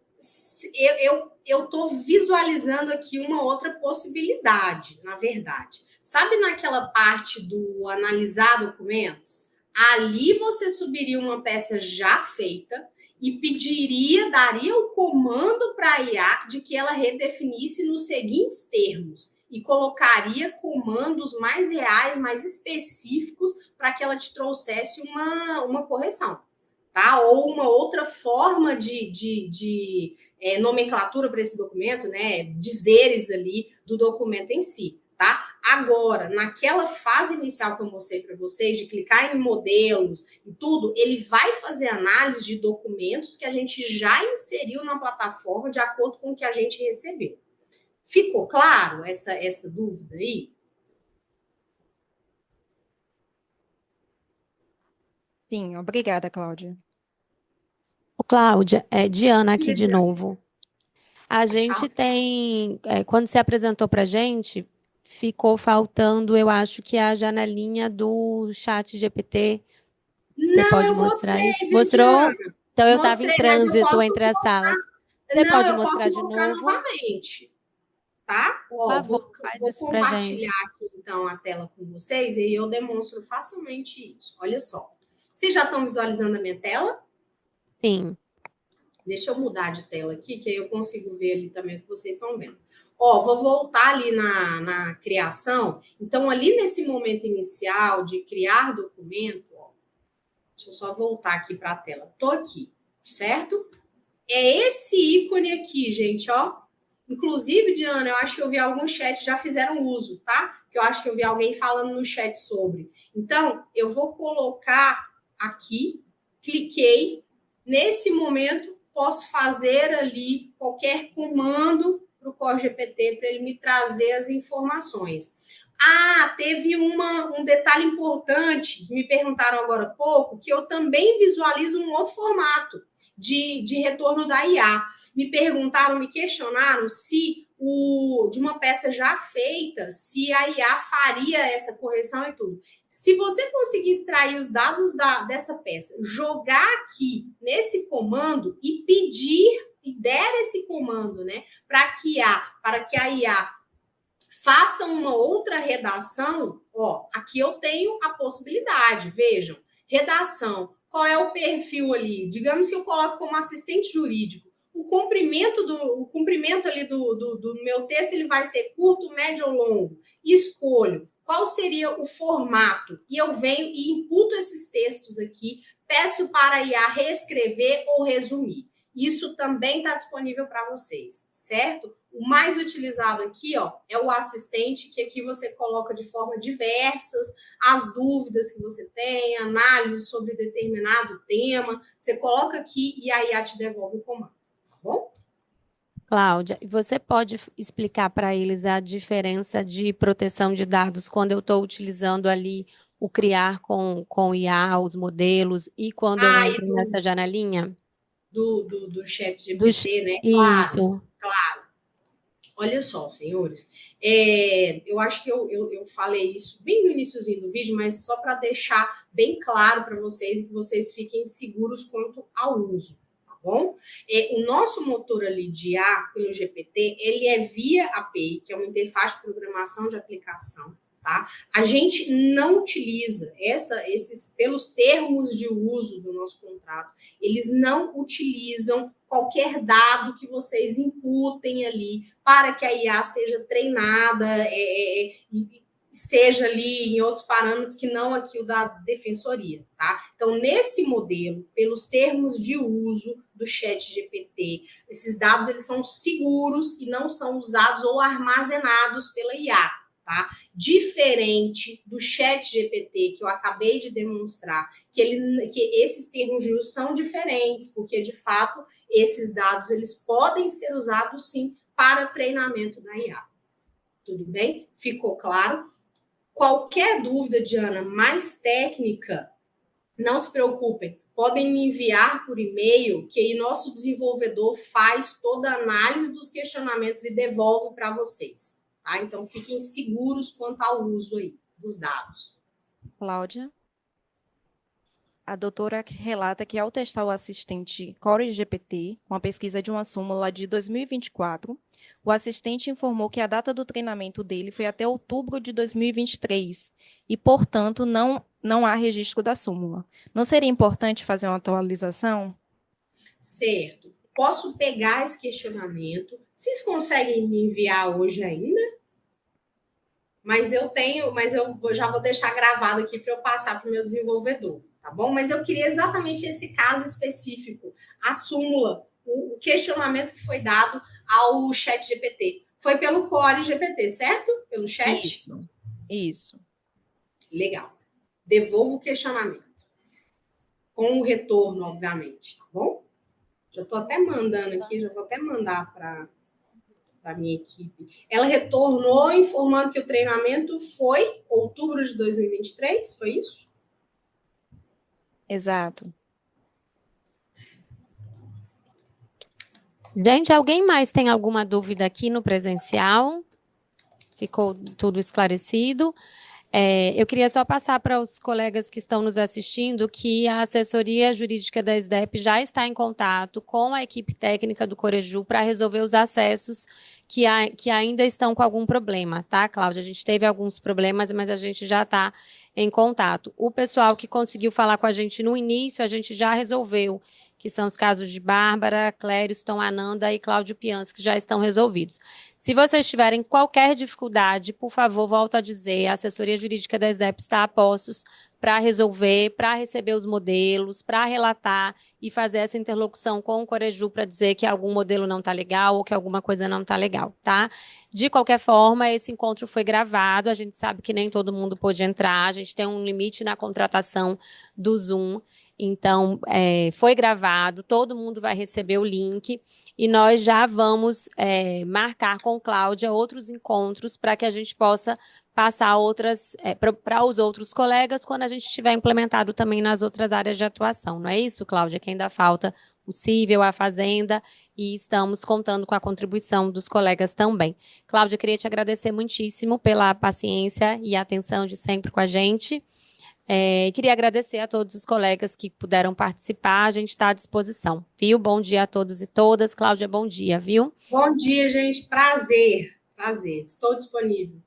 eu estou visualizando aqui uma outra possibilidade, na verdade. Sabe naquela parte do analisar documentos? Ali você subiria uma peça já feita e daria o comando para a IA de que ela redefinisse nos seguintes termos e colocaria comandos mais reais, mais específicos para que ela te trouxesse uma correção, tá? Ou uma outra forma de nomenclatura para esse documento, né? Dizeres ali do documento em si, tá? Agora, naquela fase inicial que eu mostrei para vocês, de clicar em modelos e tudo, ele vai fazer análise de documentos que a gente já inseriu na plataforma de acordo com o que a gente recebeu. Ficou claro essa dúvida aí? Sim, obrigada, Cláudia. Cláudia, Diana aqui de novo. A gente tem, quando se apresentou para a gente, ficou faltando, eu acho que a janelinha do chat GPT. Você pode mostrar isso? Mostrou? Então eu estava em trânsito entre as salas. Você pode mostrar de novo? Novamente, tá? Ó, Por favor, vou compartilhar aqui então a tela com vocês e eu demonstro facilmente isso. Olha só. Vocês já estão visualizando a minha tela? Sim. Deixa eu mudar de tela aqui, que aí eu consigo ver ali também o que vocês estão vendo. Ó, vou voltar ali na criação. Então, ali nesse momento inicial de criar documento, ó, deixa eu só voltar aqui para a tela. Tô aqui, certo? É esse ícone aqui, gente, ó. Inclusive, Diana, eu acho que eu vi alguns chats já fizeram uso, tá? Que eu acho que eu vi alguém falando no chat sobre. Então, eu vou colocar aqui, cliquei, nesse momento, posso fazer ali qualquer comando para o Core GPT para ele me trazer as informações. Ah, teve um detalhe importante, que me perguntaram agora há pouco, que eu também visualizo um outro formato de retorno da IA. Me perguntaram, me questionaram se de uma peça já feita, se a IA faria essa correção e tudo. Se você conseguir extrair os dados dessa peça, jogar aqui nesse comando e pedir e der esse comando, né, para que a IA faça uma outra redação, ó, aqui eu tenho a possibilidade, vejam, redação, qual é o perfil ali? Digamos que eu coloco como assistente jurídico, o comprimento ali do meu texto, ele vai ser curto, médio ou longo? Escolho qual seria o formato, e eu venho e imputo esses textos aqui, peço para a IA reescrever ou resumir. Isso também está disponível para vocês, certo? O mais utilizado aqui, ó, é o assistente, que aqui você coloca de forma diversas as dúvidas que você tem, análise sobre determinado tema, você coloca aqui e a IA te devolve o comando, tá bom? Cláudia, você pode explicar para eles a diferença de proteção de dados quando eu estou utilizando ali o criar com IA, os modelos, e quando eu entro nessa janelinha? Do chat GPT, né? Isso. Claro. Olha só, senhores, eu acho que eu falei isso bem no iniciozinho do vídeo, mas só para deixar bem claro para vocês e que vocês fiquem seguros quanto ao uso, tá bom? O nosso motor ali de IA pelo GPT, ele é via API, que é uma interface de programação de aplicação, tá? A gente não utiliza pelos termos de uso do nosso contrato, eles não utilizam qualquer dado que vocês imputem ali para que a IA seja treinada, seja ali em outros parâmetros que não aqui o da defensoria, tá? Então, nesse modelo, pelos termos de uso do chat GPT, esses dados eles são seguros e não são usados ou armazenados pela IA, tá? Diferente do chat GPT que eu acabei de demonstrar, que esses termos de uso são diferentes, porque de fato esses dados eles podem ser usados sim para treinamento da IA. Tudo bem? Ficou claro? Qualquer dúvida, Diana, mais técnica, não se preocupem. Podem me enviar por e-mail, que aí nosso desenvolvedor faz toda a análise dos questionamentos e devolve para vocês. Tá? Então, fiquem seguros quanto ao uso aí dos dados. Cláudia? A doutora relata que, ao testar o assistente Core GPT, uma pesquisa de uma súmula de 2024, o assistente informou que a data do treinamento dele foi até outubro de 2023 e, portanto, não há registro da súmula. Não seria importante fazer uma atualização? Certo. Posso pegar esse questionamento. Vocês conseguem me enviar hoje ainda? Mas eu já vou deixar gravado aqui para eu passar para o meu desenvolvedor, tá bom? Mas eu queria exatamente esse caso específico, a súmula, o questionamento que foi dado ao chat GPT. Foi pelo Core GPT, certo? Pelo chat? Isso. Legal. Devolvo o questionamento. Com o retorno, obviamente, tá bom? Já estou até mandando aqui, já vou até mandar para a minha equipe. Ela retornou informando que o treinamento foi outubro de 2023, foi isso? Exato. Gente, alguém mais tem alguma dúvida aqui no presencial? Ficou tudo esclarecido? Eu queria só passar para os colegas que estão nos assistindo que a assessoria jurídica da SDEP já está em contato com a equipe técnica do Coreju para resolver os acessos que ainda estão com algum problema, tá, Cláudia? A gente teve alguns problemas, mas a gente já está em contato. O pessoal que conseguiu falar com a gente no início, a gente já resolveu, que são os casos de Bárbara, Clériston, Ananda e Cláudio Pians, que já estão resolvidos. Se vocês tiverem qualquer dificuldade, por favor, volto a dizer, a assessoria jurídica da SDEP está a postos para resolver, para receber os modelos, para relatar e fazer essa interlocução com o Coreju para dizer que algum modelo não está legal ou que alguma coisa não está legal, tá? De qualquer forma, esse encontro foi gravado, a gente sabe que nem todo mundo pôde entrar, a gente tem um limite na contratação do Zoom, então foi gravado, todo mundo vai receber o link e nós já vamos marcar com Cláudia outros encontros para que a gente possa passar outras para os outros colegas quando a gente tiver implementado também nas outras áreas de atuação. Não é isso, Cláudia? Que ainda falta o Cível, a Fazenda, e estamos contando com a contribuição dos colegas também. Cláudia, queria te agradecer muitíssimo pela paciência e atenção de sempre com a gente. Queria agradecer a todos os colegas que puderam participar, a gente está à disposição, viu? Bom dia a todos e todas. Cláudia, bom dia, viu? Bom dia, gente. Prazer. Estou disponível.